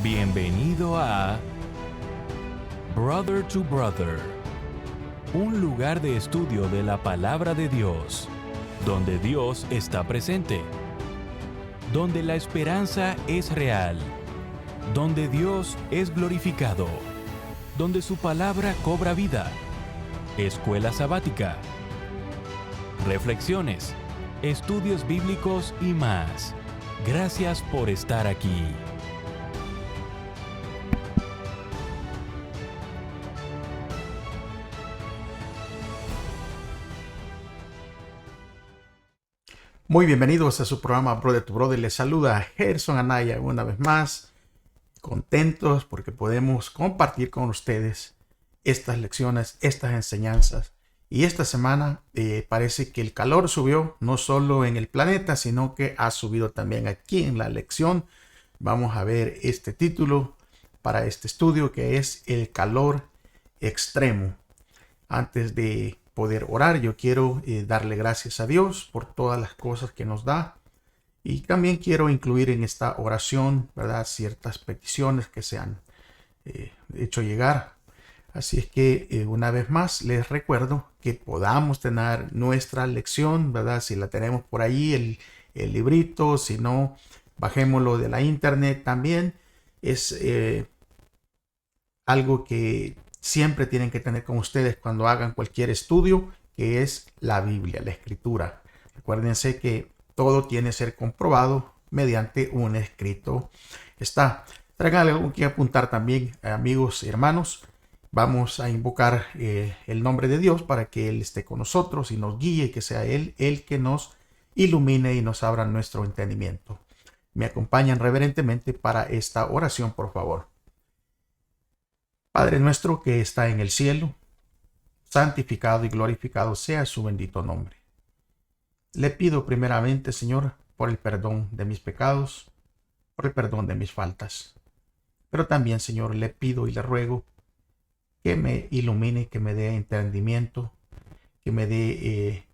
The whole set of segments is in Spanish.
Bienvenido a Brother to Brother, un lugar de estudio de la palabra de Dios, donde Dios está presente, donde la esperanza es real, donde Dios es glorificado, donde su palabra cobra vida. Escuela sabática, reflexiones, estudios bíblicos y más. Gracias por estar aquí. Muy bienvenidos a su programa Brother to Brother. Les saluda Gerson Anaya una vez más. Contentos porque podemos compartir con ustedes estas lecciones, estas enseñanzas. Y esta semana parece que el calor subió no solo en el planeta, sino que ha subido también aquí en la lección. Vamos a ver este título para este estudio, que es el calor extremo. Antes de poder orar, yo quiero darle gracias a Dios por todas las cosas que nos da, y también quiero incluir en esta oración, ¿verdad?, ciertas peticiones que se han hecho llegar. Así es que una vez más les recuerdo que podamos tener nuestra lección, ¿verdad? Si la tenemos por ahí, el librito, si no, bajémoslo de la internet también. Es algo que siempre tienen que tener con ustedes cuando hagan cualquier estudio, que es la Biblia, la Escritura. Recuérdense que todo tiene que ser comprobado mediante un escrito. Traigan algo que apuntar también, amigos y hermanos. Vamos a invocar el nombre de Dios para que Él esté con nosotros y nos guíe, y que sea Él el que nos ilumine y nos abra nuestro entendimiento. Me acompañan reverentemente para esta oración, por favor. Padre nuestro que está en el cielo, santificado y glorificado sea su bendito nombre. Le pido primeramente, Señor, por el perdón de mis pecados, por el perdón de mis faltas. Pero también, Señor, le pido y le ruego que me ilumine, que me dé entendimiento, que me dé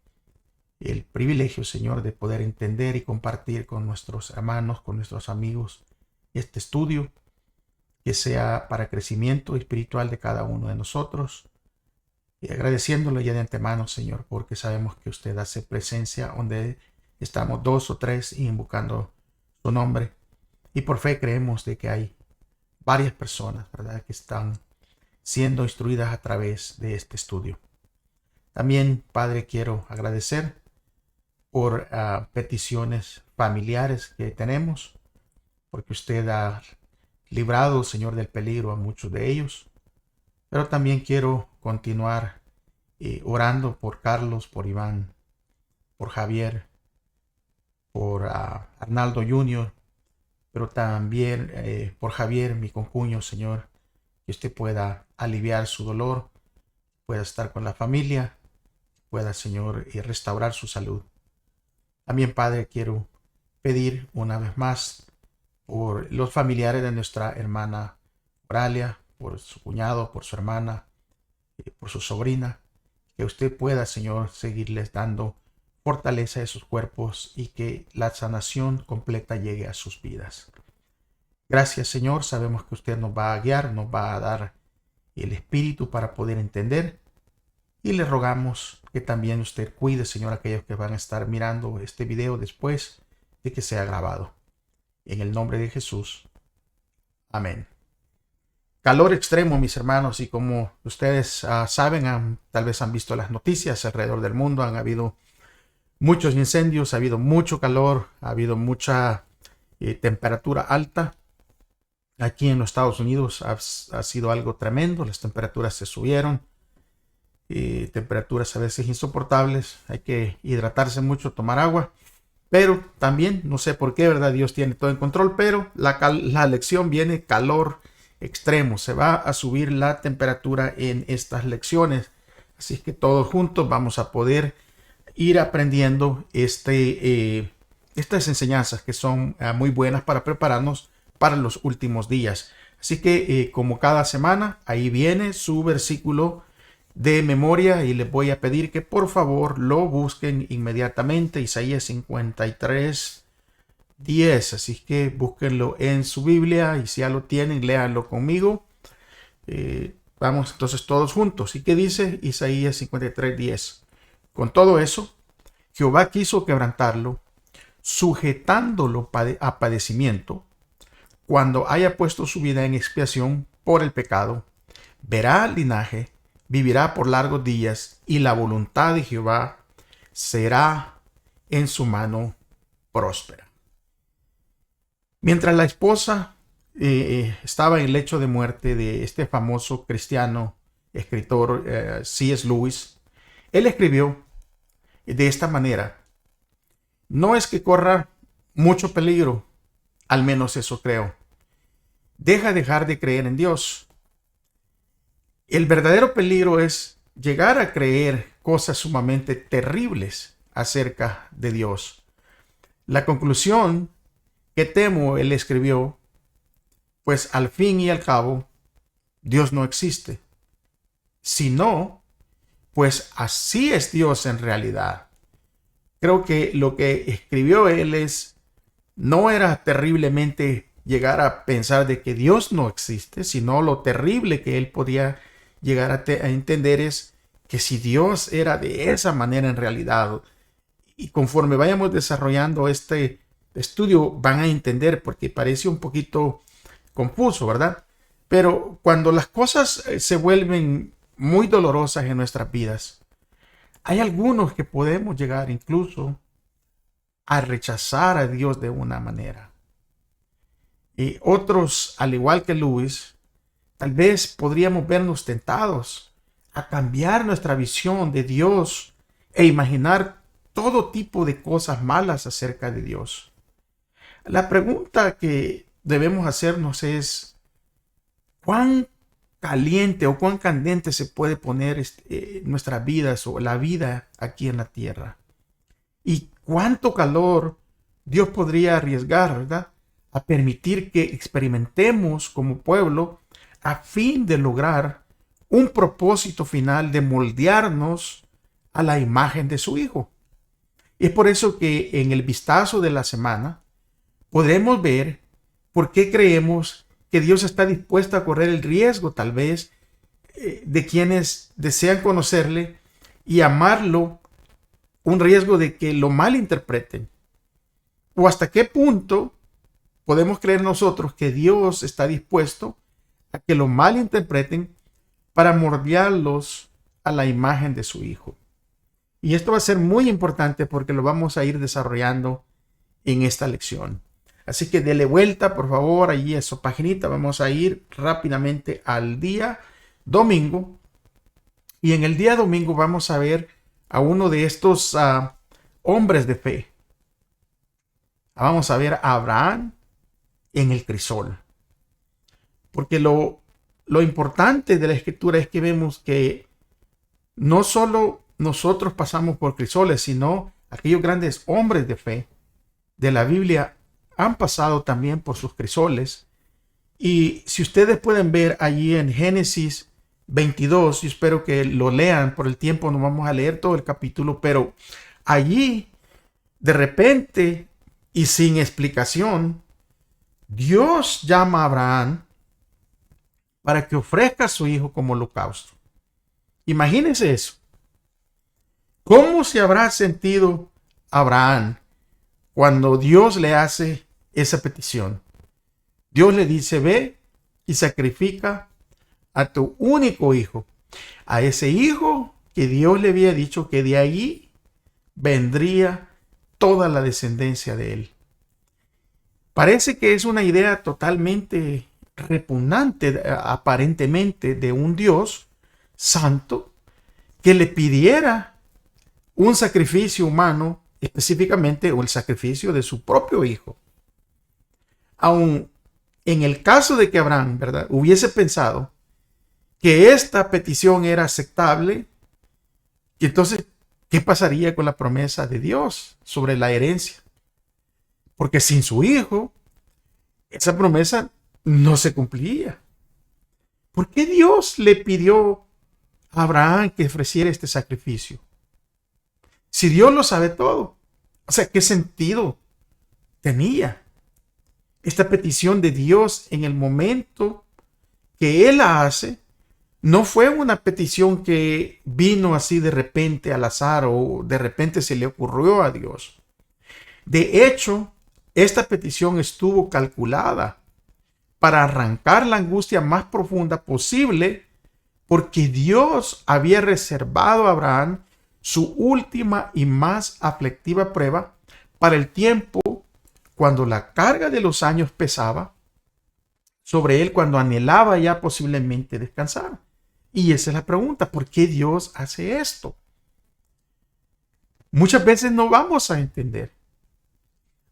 el privilegio, Señor, de poder entender y compartir con nuestros hermanos, con nuestros amigos, este estudio, que sea para crecimiento espiritual de cada uno de nosotros, y agradeciéndolo ya de antemano, Señor, porque sabemos que usted hace presencia donde estamos dos o tres invocando su nombre, y por fe creemos de que hay varias personas, ¿verdad?, que están siendo instruidas a través de este estudio. También, Padre, quiero agradecer por peticiones familiares que tenemos, porque usted ha librado, Señor, del peligro a muchos de ellos. Pero también quiero continuar orando por Carlos, por Iván, por Javier, por Arnaldo Jr., pero también por Javier, mi concuño, Señor, que usted pueda aliviar su dolor, pueda estar con la familia, pueda, Señor, restaurar su salud. También, Padre, quiero pedir una vez más por los familiares de nuestra hermana Oralia, por su cuñado, por su hermana, por su sobrina, que usted pueda, Señor, seguirles dando fortaleza a sus cuerpos y que la sanación completa llegue a sus vidas. Gracias, Señor, sabemos que usted nos va a guiar, nos va a dar el espíritu para poder entender, y le rogamos que también usted cuide, Señor, a aquellos que van a estar mirando este video después de que sea grabado. En el nombre de Jesús. Amén. Calor extremo, mis hermanos, y como ustedes saben, tal vez han visto las noticias alrededor del mundo, han habido muchos incendios, ha habido mucho calor, ha habido mucha temperatura alta. Aquí en los Estados Unidos ha sido algo tremendo, las temperaturas se subieron, temperaturas a veces insoportables, hay que hidratarse mucho, tomar agua. Pero también, no sé por qué, ¿verdad? Dios tiene todo en control, pero la lección viene calor extremo. Se va a subir la temperatura en estas lecciones. Así es que todos juntos vamos a poder ir aprendiendo estas enseñanzas que son muy buenas para prepararnos para los últimos días. Así que como cada semana, ahí viene su versículo de memoria, y les voy a pedir que por favor lo busquen inmediatamente. Isaías 53, 10. Así que búsquenlo en su Biblia y si ya lo tienen, léanlo conmigo. Vamos entonces todos juntos. ¿Y qué dice Isaías 53:10? Con todo eso, Jehová quiso quebrantarlo, sujetándolo a padecimiento. Cuando haya puesto su vida en expiación por el pecado, verá linaje, vivirá por largos días, y la voluntad de Jehová será en su mano próspera. Mientras la esposa estaba en el lecho de muerte de este famoso cristiano escritor C.S. Lewis, él escribió de esta manera: no es que corra mucho peligro, al menos eso creo. Dejar de creer en Dios. El verdadero peligro es llegar a creer cosas sumamente terribles acerca de Dios. La conclusión que temo, él escribió, pues al fin y al cabo, Dios no existe. Si no, pues así es Dios en realidad. Creo que lo que escribió él no era terriblemente llegar a pensar de que Dios no existe, sino lo terrible que él podía llegar a entender es que si Dios era de esa manera en realidad, y conforme vayamos desarrollando este estudio van a entender, porque parece un poquito confuso, ¿verdad? Pero cuando las cosas se vuelven muy dolorosas en nuestras vidas, hay algunos que podemos llegar incluso a rechazar a Dios de una manera. Y otros, al igual que Luis, tal vez podríamos vernos tentados a cambiar nuestra visión de Dios e imaginar todo tipo de cosas malas acerca de Dios. La pregunta que debemos hacernos es: ¿cuán caliente o cuán candente se puede poner nuestras vidas o la vida aquí en la tierra? ¿Y cuánto calor Dios podría arriesgar, verdad, a permitir que experimentemos como pueblo a fin de lograr un propósito final de moldearnos a la imagen de su Hijo? Y es por eso que en el vistazo de la semana podremos ver por qué creemos que Dios está dispuesto a correr el riesgo, tal vez, de quienes desean conocerle y amarlo, un riesgo de que lo malinterpreten. O hasta qué punto podemos creer nosotros que Dios está dispuesto a que lo malinterpreten para moldearlos a la imagen de su Hijo. Y esto va a ser muy importante porque lo vamos a ir desarrollando en esta lección. Así que dele vuelta, por favor, allí a su paginita. Vamos a ir rápidamente al día domingo. Y en el día domingo vamos a ver a uno de estos hombres de fe. Vamos a ver a Abraham en el crisol. Porque lo importante de la escritura es que vemos que no solo nosotros pasamos por crisoles, sino aquellos grandes hombres de fe de la Biblia han pasado también por sus crisoles. Y si ustedes pueden ver allí en Génesis 22, yo espero que lo lean, por el tiempo no vamos a leer todo el capítulo, pero allí de repente y sin explicación, Dios llama a Abraham para que ofrezca a su hijo como holocausto. Imagínense eso. ¿Cómo se habrá sentido Abraham cuando Dios le hace esa petición? Dios le dice: ve y sacrifica a tu único hijo, a ese hijo que Dios le había dicho que de allí vendría toda la descendencia de él. Parece que es una idea totalmente repugnante, aparentemente, de un Dios santo que le pidiera un sacrificio humano, específicamente, o el sacrificio de su propio hijo. Aun en el caso de que Abraham, ¿verdad?, hubiese pensado que esta petición era aceptable, y entonces, ¿qué pasaría con la promesa de Dios sobre la herencia? Porque sin su hijo, esa promesa no se cumplía. ¿Por qué Dios le pidió a Abraham que ofreciera este sacrificio? Si Dios lo sabe todo, o sea, ¿qué sentido tenía. Esta petición de Dios en el momento que él la hace, no fue una petición que vino así de repente al azar o de repente se le ocurrió a Dios. De hecho, esta petición estuvo calculada para arrancar la angustia más profunda posible, porque Dios había reservado a Abraham su última y más aflictiva prueba para el tiempo cuando la carga de los años pesaba sobre él, cuando anhelaba ya posiblemente descansar. Y esa es la pregunta, ¿por qué Dios hace esto? Muchas veces no vamos a entender.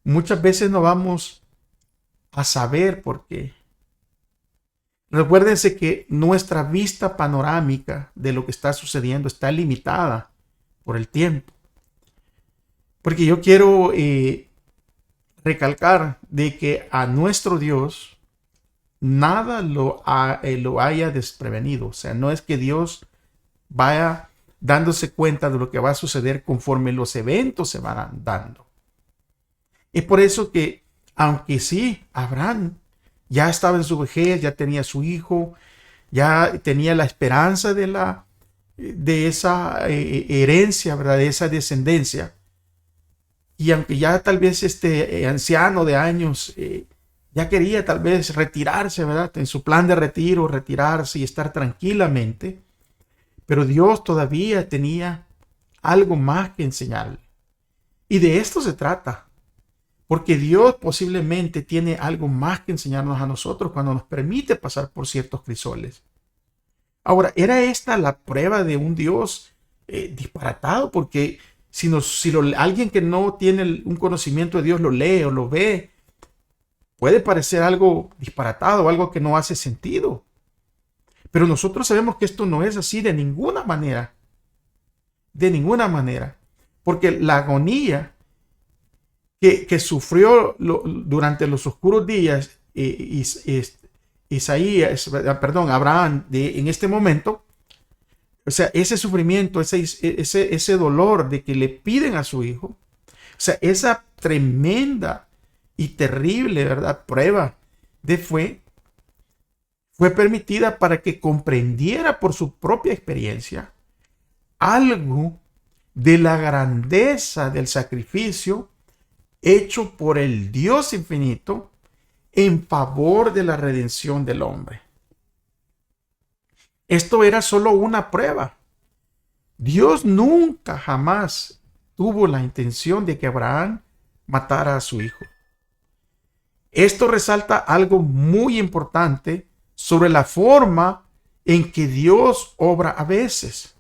Muchas veces no vamos a saber por qué. Recuérdense que nuestra vista panorámica de lo que está sucediendo está limitada por el tiempo. Porque yo quiero recalcar de que a nuestro Dios nada lo haya desprevenido. O sea, no es que Dios vaya dándose cuenta de lo que va a suceder conforme los eventos se van dando. Es por eso que, aunque sí, Abraham ya estaba en su vejez, ya tenía su hijo, ya tenía la esperanza de esa herencia, ¿verdad? De esa descendencia. Y aunque ya tal vez este anciano de años ya quería tal vez retirarse, ¿verdad? En su plan de retiro, retirarse y estar tranquilamente. Pero Dios todavía tenía algo más que enseñarle. Y de esto se trata. Porque Dios posiblemente tiene algo más que enseñarnos a nosotros cuando nos permite pasar por ciertos crisoles. Ahora, ¿era esta la prueba de un Dios disparatado? Porque si alguien que no tiene un conocimiento de Dios lo lee o lo ve, puede parecer algo disparatado, algo que no hace sentido. Pero nosotros sabemos que esto no es así de ninguna manera. De ninguna manera. Porque la agonía que sufrió durante los oscuros días Abraham en este momento, o sea, ese sufrimiento, ese dolor de que le piden a su hijo, o sea, esa tremenda y terrible, ¿verdad?, prueba de fe, fue permitida para que comprendiera por su propia experiencia algo de la grandeza del sacrificio hecho por el Dios infinito en favor de la redención del hombre. Esto era solo una prueba. Dios nunca jamás tuvo la intención de que Abraham matara a su hijo. Esto resalta algo muy importante sobre la forma en que Dios obra a veces.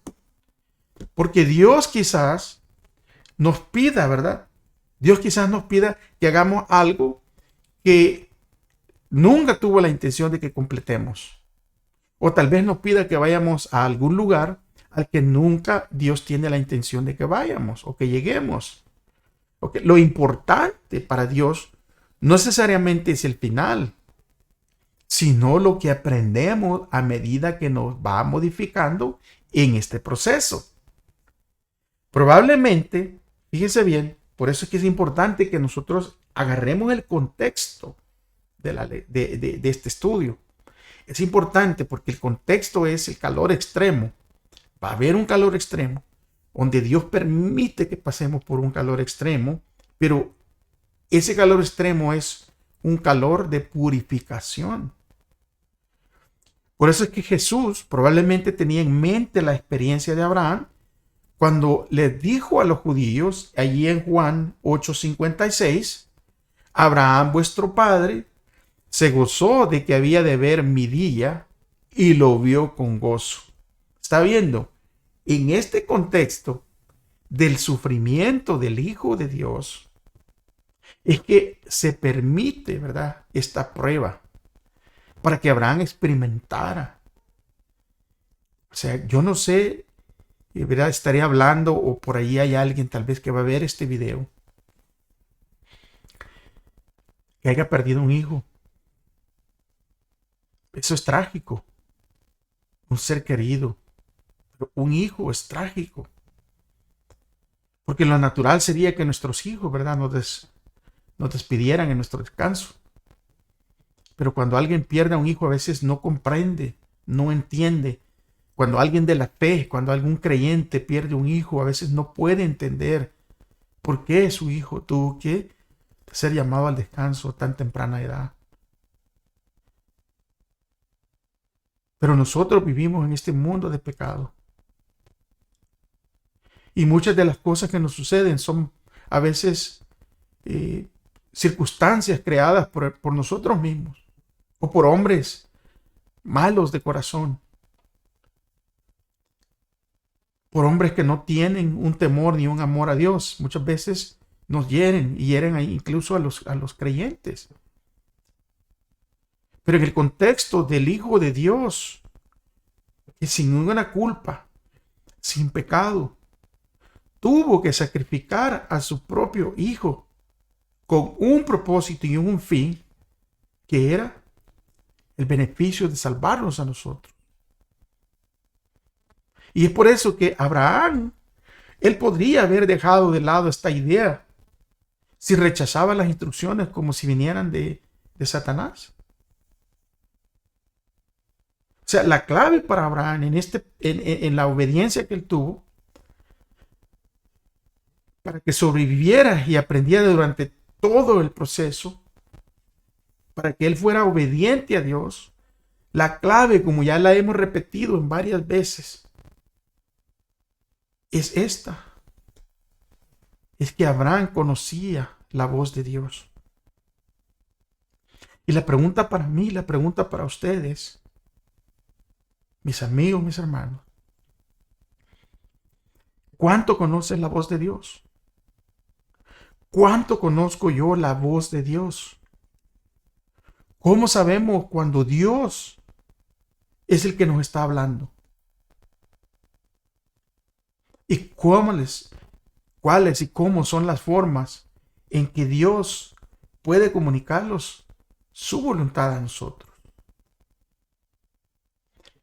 Porque Dios quizás nos pida, ¿verdad? Dios quizás nos pida que hagamos algo que nunca tuvo la intención de que completemos. O tal vez nos pida que vayamos a algún lugar al que nunca Dios tiene la intención de que vayamos o que lleguemos. Okay. Lo importante para Dios no necesariamente es el final, sino lo que aprendemos a medida que nos va modificando en este proceso. Probablemente, fíjense bien, por eso es que es importante que nosotros agarremos el contexto de este estudio. Es importante porque el contexto es el calor extremo. Va a haber un calor extremo donde Dios permite que pasemos por un calor extremo, pero ese calor extremo es un calor de purificación. Por eso es que Jesús probablemente tenía en mente la experiencia de Abraham cuando les dijo a los judíos, allí en Juan 8:56, Abraham vuestro padre se gozó de que había de ver mi día y lo vio con gozo. ¿Está viendo? En este contexto del sufrimiento del Hijo de Dios, es que se permite, ¿verdad?, esta prueba para que Abraham experimentara. O sea, yo no sé, ¿verdad?, estaré hablando o por ahí hay alguien tal vez que va a ver este video que haya perdido un hijo. Eso es trágico. Un ser querido. Pero un hijo es trágico. Porque lo natural sería que nuestros hijos, ¿verdad?, nos despidieran en nuestro descanso. Pero cuando alguien pierde a un hijo, a veces no comprende, no entiende. Cuando alguien de la fe, cuando algún creyente pierde un hijo, a veces no puede entender por qué su hijo tuvo que ser llamado al descanso a tan temprana edad. Pero nosotros vivimos en este mundo de pecado. Y muchas de las cosas que nos suceden son a veces circunstancias creadas por nosotros mismos o por hombres malos de corazón. Por hombres que no tienen un temor ni un amor a Dios. Muchas veces nos hieren y hieren incluso a los creyentes. Pero en el contexto del Hijo de Dios, que sin ninguna culpa, sin pecado, tuvo que sacrificar a su propio Hijo con un propósito y un fin, que era el beneficio de salvarnos a nosotros. Y es por eso que Abraham, él podría haber dejado de lado esta idea si rechazaba las instrucciones como si vinieran de Satanás. O sea, la clave para Abraham en la obediencia que él tuvo, para que sobreviviera y aprendiera durante todo el proceso, para que él fuera obediente a Dios, la clave, como ya la hemos repetido en varias veces, es esta. Es que Abraham conocía la voz de Dios. Y la pregunta para mí, la pregunta para ustedes, mis amigos, mis hermanos, ¿cuánto conoces la voz de Dios? ¿Cuánto conozco yo la voz de Dios? ¿Cómo sabemos cuando Dios es el que nos está hablando? ¿Y cuáles y cómo son las formas en que Dios puede comunicarnos su voluntad a nosotros?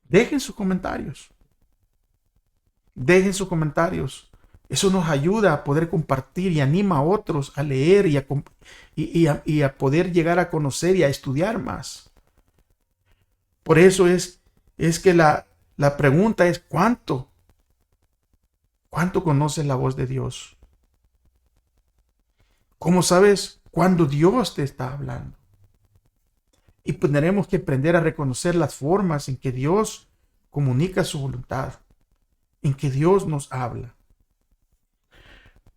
Dejen sus comentarios. Dejen sus comentarios. Eso nos ayuda a poder compartir y anima a otros a leer y a poder llegar a conocer y a estudiar más. Por eso es que la pregunta es ¿cuánto? ¿Cuánto conoces la voz de Dios? ¿Cómo sabes cuándo Dios te está hablando? Y tendremos que aprender a reconocer las formas en que Dios comunica su voluntad, en que Dios nos habla.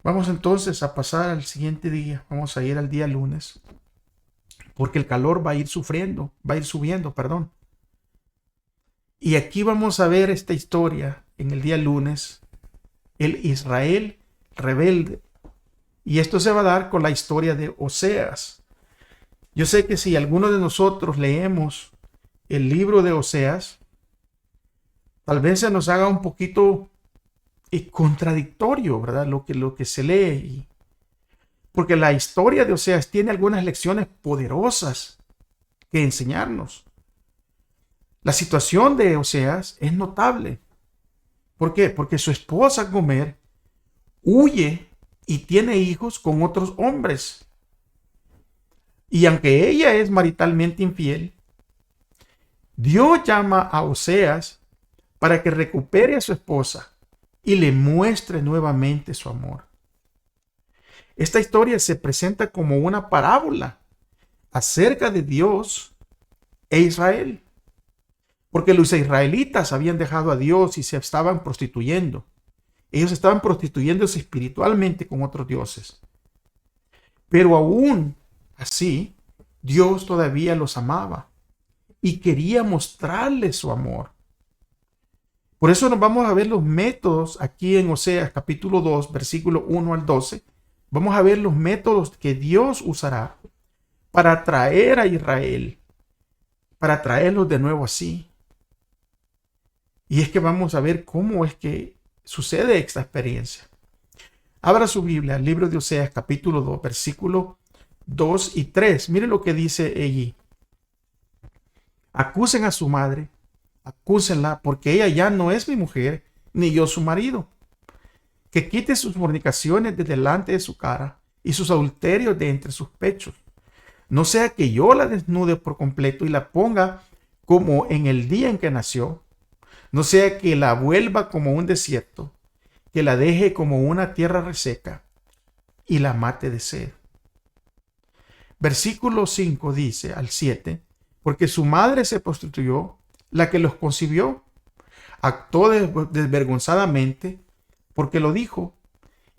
Vamos entonces a pasar al siguiente día. Vamos a ir al día lunes, porque el calor va a ir subiendo, perdón. Y aquí vamos a ver esta historia en el día lunes, el Israel rebelde. Y esto se va a dar con la historia de Oseas. Yo sé que si alguno de nosotros leemos el libro de Oseas, tal vez se nos haga un poquito contradictorio, ¿verdad? Lo que se lee. Porque la historia de Oseas tiene algunas lecciones poderosas que enseñarnos. La situación de Oseas es notable. ¿Por qué? Porque su esposa Gomer huye y tiene hijos con otros hombres. Y aunque ella es maritalmente infiel, Dios llama a Oseas para que recupere a su esposa y le muestre nuevamente su amor. Esta historia se presenta como una parábola acerca de Dios e Israel. Porque los israelitas habían dejado a Dios y se estaban prostituyendo. Ellos estaban prostituyéndose espiritualmente con otros dioses. Pero aún así, Dios todavía los amaba y quería mostrarles su amor. Por eso nos vamos a ver los métodos aquí en Oseas capítulo 2, versículo 1 al 12. Vamos a ver los métodos que Dios usará para atraer a Israel, para traerlos de nuevo así. Y es que vamos a ver cómo es que sucede esta experiencia. Abra su Biblia, el libro de Oseas capítulo 2, versículo 2 y 3. Mire lo que dice allí. Acusen a su madre, acúsenla, porque ella ya no es mi mujer, ni yo su marido. Que quite sus fornicaciones de delante de su cara, y sus adulterios de entre sus pechos. No sea que yo la desnude por completo y la ponga como en el día en que nació. No sea que la vuelva como un desierto, que la deje como una tierra reseca y la mate de sed. Versículo 5 dice al 7, porque su madre se prostituyó, la que los concibió, actuó desvergonzadamente, porque lo dijo,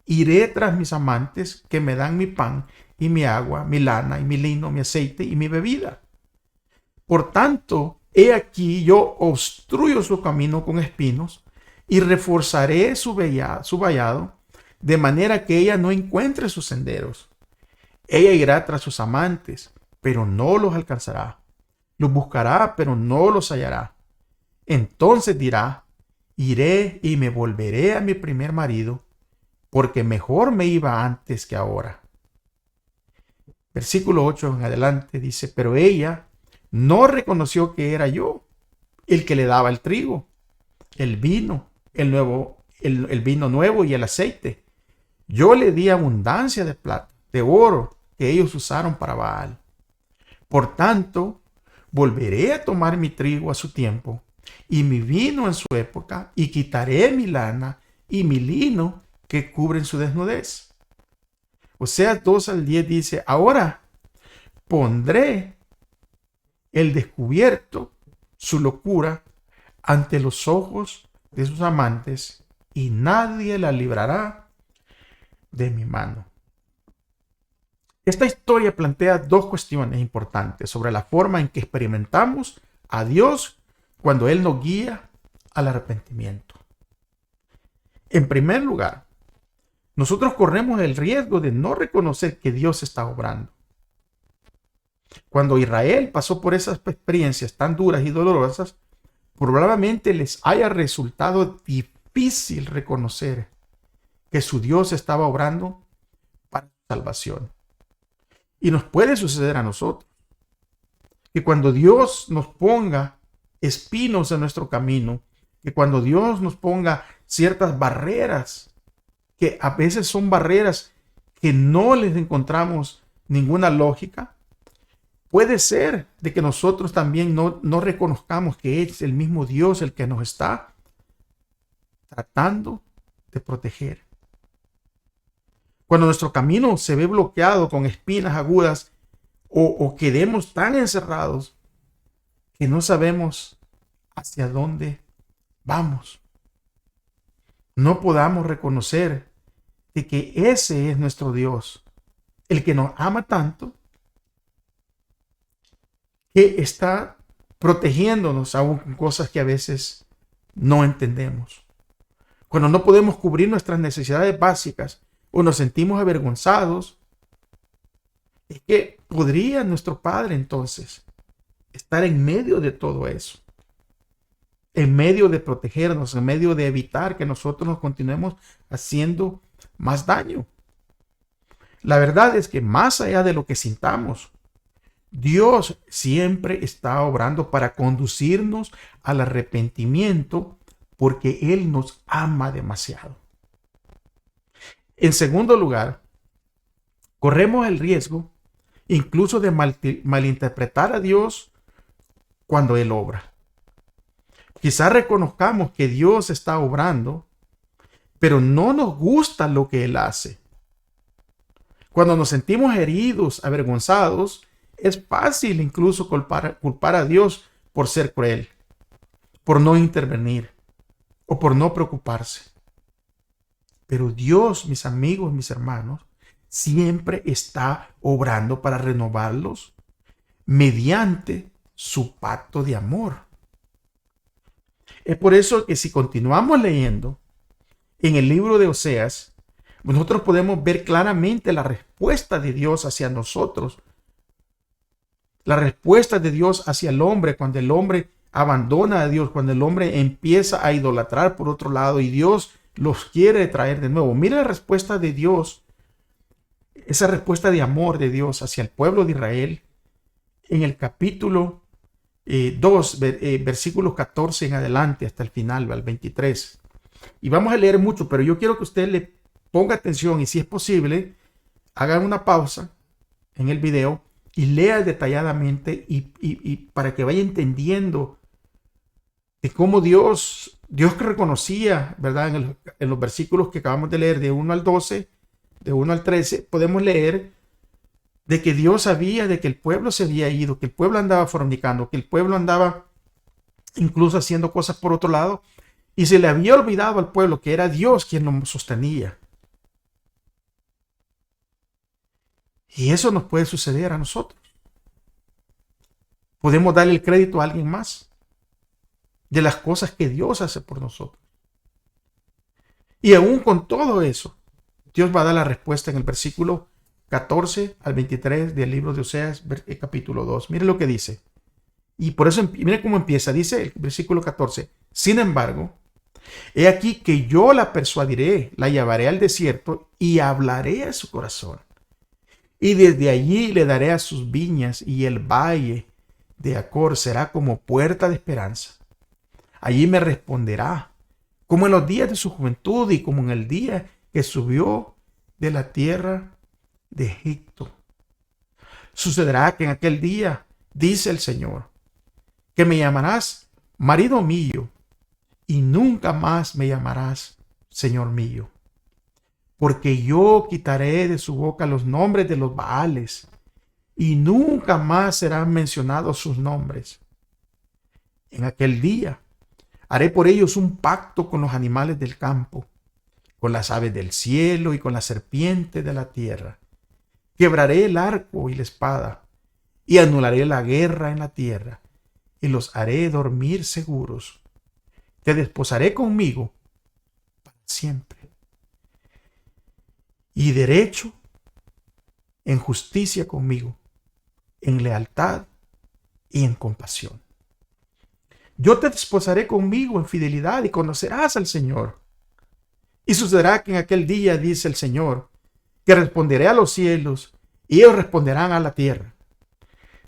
iré tras mis amantes que me dan mi pan y mi agua, mi lana y mi lino, mi aceite y mi bebida. Por tanto, he aquí yo obstruyo su camino con espinos y reforzaré su vallado, de manera que ella no encuentre sus senderos. Ella irá tras sus amantes, pero no los alcanzará. Los buscará, pero no los hallará. Entonces dirá, iré y me volveré a mi primer marido, porque mejor me iba antes que ahora. Versículo 8 en adelante dice, pero ella no reconoció que era yo el que le daba el trigo, el vino, el vino nuevo y el aceite. Yo le di abundancia de plata, de oro, que ellos usaron para Baal. Por tanto, volveré a tomar mi trigo a su tiempo y mi vino en su época, y quitaré mi lana y mi lino que cubren su desnudez. Oseas 2 al 10 dice, ahora pondré el descubierto, su locura, ante los ojos de sus amantes, y nadie la librará de mi mano. Esta historia plantea dos cuestiones importantes sobre la forma en que experimentamos a Dios cuando Él nos guía al arrepentimiento. En primer lugar, nosotros corremos el riesgo de no reconocer que Dios está obrando. Cuando Israel pasó por esas experiencias tan duras y dolorosas, probablemente les haya resultado difícil reconocer que su Dios estaba obrando para su salvación. Y nos puede suceder a nosotros que cuando Dios nos ponga espinos en nuestro camino, que cuando Dios nos ponga ciertas barreras, que a veces son barreras que no les encontramos ninguna lógica, puede ser de que nosotros también no reconozcamos que es el mismo Dios el que nos está tratando de proteger. Cuando nuestro camino se ve bloqueado con espinas agudas o quedemos tan encerrados que no sabemos hacia dónde vamos, no podamos reconocer de que ese es nuestro Dios, el que nos ama tanto, que está protegiéndonos aún con cosas que a veces no entendemos. Cuando no podemos cubrir nuestras necesidades básicas o nos sentimos avergonzados, es que podría nuestro Padre entonces estar en medio de todo eso, en medio de protegernos, en medio de evitar que nosotros nos continuemos haciendo más daño. La verdad es que más allá de lo que sintamos, Dios siempre está obrando para conducirnos al arrepentimiento porque Él nos ama demasiado. En segundo lugar, corremos el riesgo incluso de malinterpretar a Dios cuando Él obra. Quizás reconozcamos que Dios está obrando, pero no nos gusta lo que Él hace. Cuando nos sentimos heridos, avergonzados, es fácil incluso culpar a Dios por ser cruel, por no intervenir o por no preocuparse. Pero Dios, mis amigos, mis hermanos, siempre está obrando para renovarlos mediante su pacto de amor. Es por eso que si continuamos leyendo en el libro de Oseas, nosotros podemos ver claramente la respuesta de Dios hacia nosotros. La respuesta de Dios hacia el hombre cuando el hombre abandona a Dios, cuando el hombre empieza a idolatrar por otro lado y Dios los quiere traer de nuevo. Mira la respuesta de Dios, esa respuesta de amor de Dios hacia el pueblo de Israel en el capítulo 2, versículos 14 en adelante hasta el final, al 23. Y vamos a leer mucho, pero yo quiero que usted le ponga atención y si es posible, hagan una pausa en el video y lea detalladamente y para que vaya entendiendo de cómo Dios que reconocía, ¿verdad? En los versículos que acabamos de leer, de 1 al 12, de 1 al 13, podemos leer de que Dios sabía de que el pueblo se había ido, que el pueblo andaba fornicando, que el pueblo andaba incluso haciendo cosas por otro lado, y se le había olvidado al pueblo que era Dios quien lo sostenía. Y eso nos puede suceder a nosotros. Podemos darle el crédito a alguien más de las cosas que Dios hace por nosotros. Y aún con todo eso, Dios va a dar la respuesta en el versículo 14 al 23 del libro de Oseas, capítulo 2. Mire lo que dice. Y por eso, mire cómo empieza. Dice el versículo 14. Sin embargo, he aquí que yo la persuadiré, la llevaré al desierto y hablaré a su corazón. Y desde allí le daré a sus viñas, y el valle de Acor será como puerta de esperanza. Allí me responderá, como en los días de su juventud y como en el día que subió de la tierra de Egipto. Sucederá que en aquel día, dice el Señor, que me llamarás marido mío y nunca más me llamarás Señor mío. Porque yo quitaré de su boca los nombres de los Baales y nunca más serán mencionados sus nombres. En aquel día haré por ellos un pacto con los animales del campo, con las aves del cielo y con la serpiente de la tierra. Quebraré el arco y la espada y anularé la guerra en la tierra y los haré dormir seguros. Te desposaré conmigo para siempre. Y derecho en justicia conmigo, en lealtad y en compasión. Yo te desposaré conmigo en fidelidad y conocerás al Señor. Y sucederá que en aquel día, dice el Señor, que responderé a los cielos y ellos responderán a la tierra.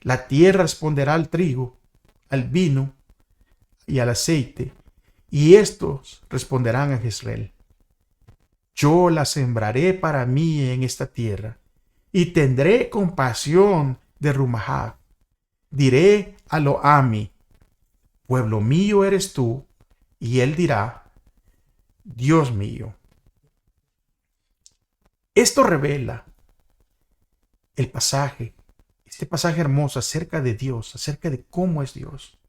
La tierra responderá al trigo, al vino y al aceite, y estos responderán a Jezreel. Yo la sembraré para mí en esta tierra, y tendré compasión de Rumahab. Diré a Lo-ami, pueblo mío eres tú, y él dirá, Dios mío. Esto revela este pasaje hermoso acerca de Dios, acerca de cómo es Dios.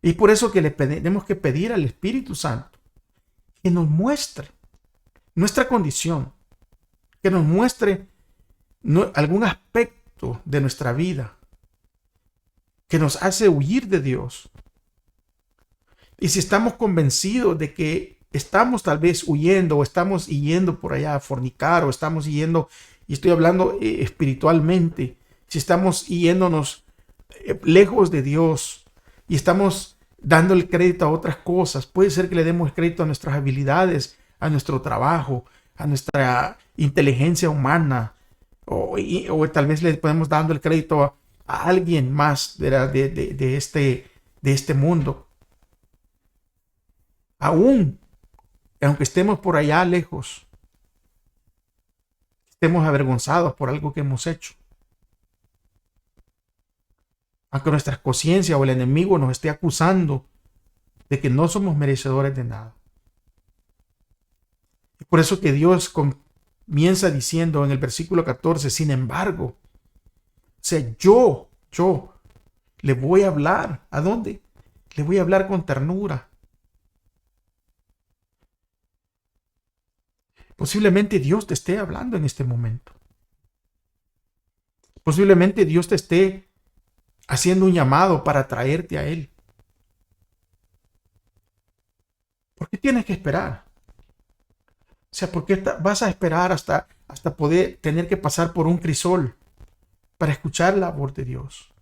Y por eso que le tenemos que pedir al Espíritu Santo que nos muestre nuestra condición, que nos muestre algún aspecto de nuestra vida que nos hace huir de Dios. Y si estamos convencidos de que estamos tal vez huyendo o estamos yendo por allá a fornicar o estamos yendo, y estoy hablando espiritualmente, si estamos yéndonos lejos de Dios y estamos dando el crédito a otras cosas, puede ser que le demos crédito a nuestras habilidades, a nuestro trabajo, a nuestra inteligencia humana, o tal vez le podemos dando el crédito a alguien más de este mundo. Aún, aunque estemos por allá lejos, estemos avergonzados por algo que hemos hecho, aunque nuestra conciencia o el enemigo nos esté acusando de que no somos merecedores de nada. Es por eso que Dios comienza diciendo en el versículo 14, sin embargo, o sea, yo le voy a hablar. ¿A dónde? Le voy a hablar con ternura. Posiblemente Dios te esté hablando en este momento. Posiblemente Dios te esté haciendo un llamado para traerte a Él. ¿Por qué tienes que esperar? O sea, ¿por qué vas a esperar hasta poder tener que pasar por un crisol para escuchar la voz de Dios?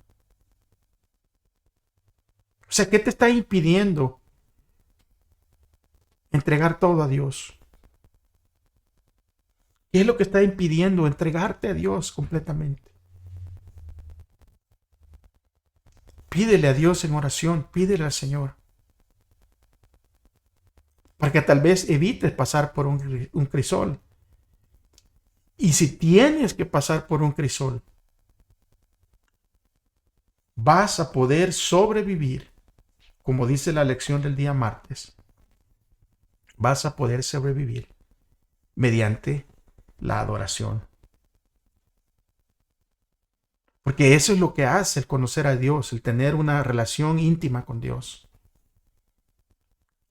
O sea, ¿qué te está impidiendo entregar todo a Dios? ¿Qué es lo que está impidiendo entregarte a Dios completamente? Pídele a Dios en oración, pídele al Señor, para que tal vez evites pasar por un crisol Y si tienes que pasar por un crisol, vas a poder sobrevivir, como dice la lección del día martes, vas a poder sobrevivir mediante la adoración. Porque eso es lo que hace el conocer a Dios, el tener una relación íntima con Dios.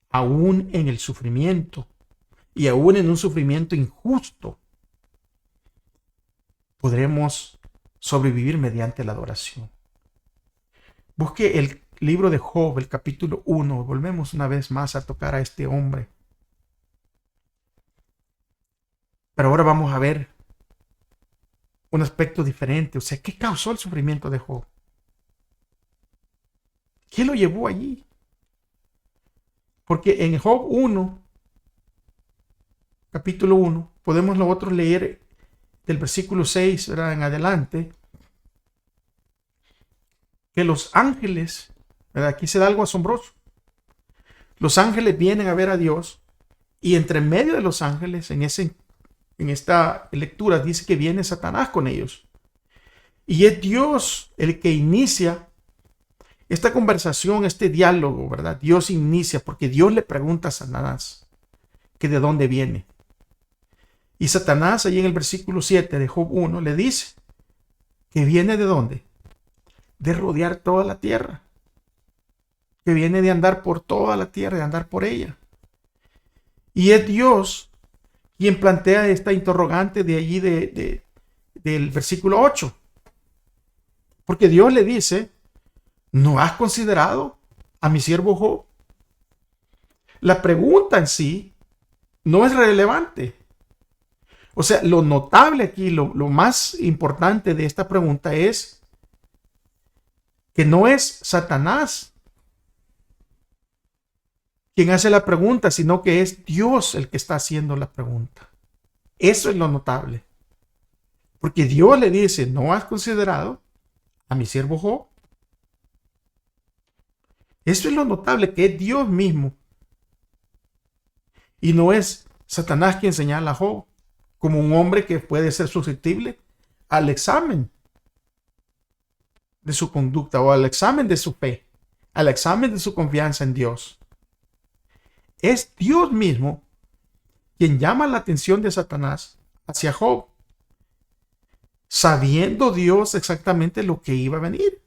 Aún en el sufrimiento y aún en un sufrimiento injusto, podremos sobrevivir mediante la adoración. Busque el libro de Job, el capítulo 1. Volvemos una vez más a tocar a este hombre. Pero ahora vamos a ver un aspecto diferente. O sea, ¿qué causó el sufrimiento de Job? ¿Qué lo llevó allí? Porque en Job 1, capítulo 1, podemos nosotros leer del versículo 6 en adelante, que los ángeles, ¿verdad? Aquí se da algo asombroso. Los ángeles vienen a ver a Dios y entre medio de los ángeles, en esta lectura, dice que viene Satanás con ellos. Y es Dios el que inicia esta conversación, este diálogo, ¿verdad? Dios inicia porque Dios le pregunta a Satanás que de dónde viene. Y Satanás, allí en el versículo 7 de Job 1, le dice que viene de dónde? De rodear toda la tierra. Que viene de andar por toda la tierra, de andar por ella. Y es Dios quien plantea esta interrogante de allí del versículo 8. Porque Dios le dice, ¿no has considerado a mi siervo Job? La pregunta en sí no es relevante. O sea, lo notable aquí, lo más importante de esta pregunta es que no es Satanás quien hace la pregunta, sino que es Dios el que está haciendo la pregunta. Eso es lo notable. Porque Dios le dice, ¿no has considerado a mi siervo Job? Eso es lo notable, que es Dios mismo. Y no es Satanás quien señala a Job como un hombre que puede ser susceptible al examen de su conducta o al examen de su fe, al examen de su confianza en Dios. Es Dios mismo quien llama la atención de Satanás hacia Job, sabiendo Dios exactamente lo que iba a venir.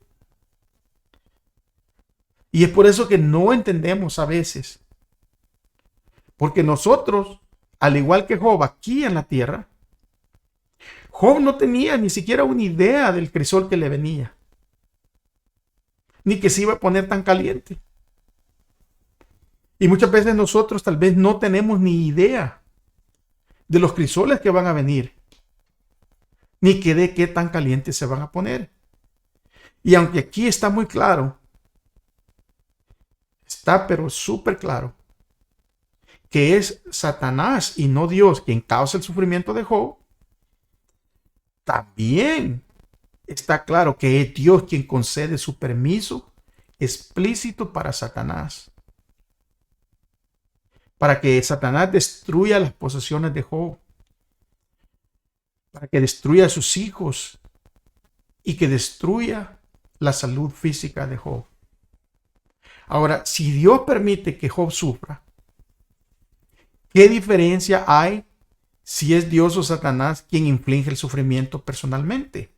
Y es por eso que no entendemos a veces, porque nosotros, al igual que Job aquí en la tierra, Job no tenía ni siquiera una idea del crisol que le venía, ni que se iba a poner tan caliente. Y muchas veces nosotros tal vez no tenemos ni idea de los crisoles que van a venir, ni que de qué tan calientes se van a poner. Y aunque aquí está muy claro, está pero súper claro, que es Satanás y no Dios quien causa el sufrimiento de Job, también está claro que es Dios quien concede su permiso explícito para Satanás, para que Satanás destruya las posesiones de Job, para que destruya a sus hijos y que destruya la salud física de Job. Ahora, si Dios permite que Job sufra, ¿qué diferencia hay si es Dios o Satanás quien inflige el sufrimiento personalmente?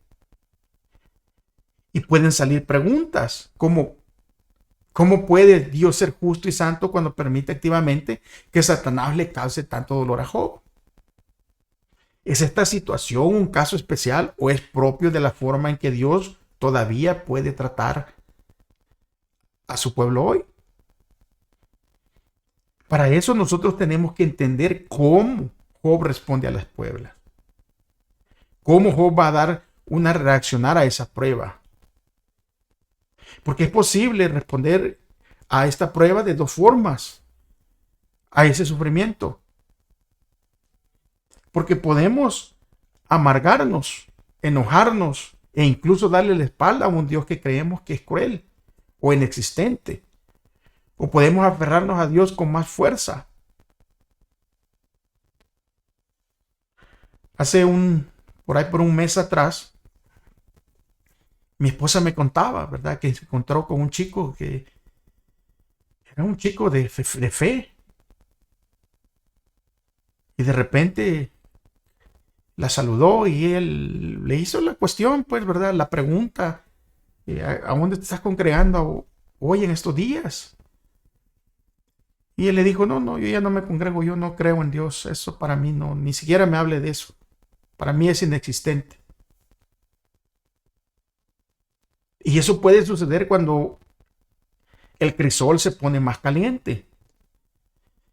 Y pueden salir preguntas como ¿cómo puede Dios ser justo y santo cuando permite activamente que Satanás le cause tanto dolor a Job? ¿Es esta situación un caso especial o es propio de la forma en que Dios todavía puede tratar a su pueblo hoy? Para eso nosotros tenemos que entender cómo Job responde a las pruebas. Cómo Job va a reaccionar a esa prueba. Porque es posible responder a esta prueba de dos formas, a ese sufrimiento. Porque podemos amargarnos, enojarnos e incluso darle la espalda a un Dios que creemos que es cruel o inexistente. O podemos aferrarnos a Dios con más fuerza. Por ahí por un mes atrás, mi esposa me contaba, ¿verdad? Que se encontró con un chico que era un chico de fe. Y de repente la saludó y él le hizo la cuestión, pues, ¿verdad? La pregunta, ¿a dónde te estás congregando hoy en estos días? Y él le dijo, no, yo ya no me congrego, yo no creo en Dios, eso para mí no, ni siquiera me hable de eso, para mí es inexistente. Y eso puede suceder cuando el crisol se pone más caliente.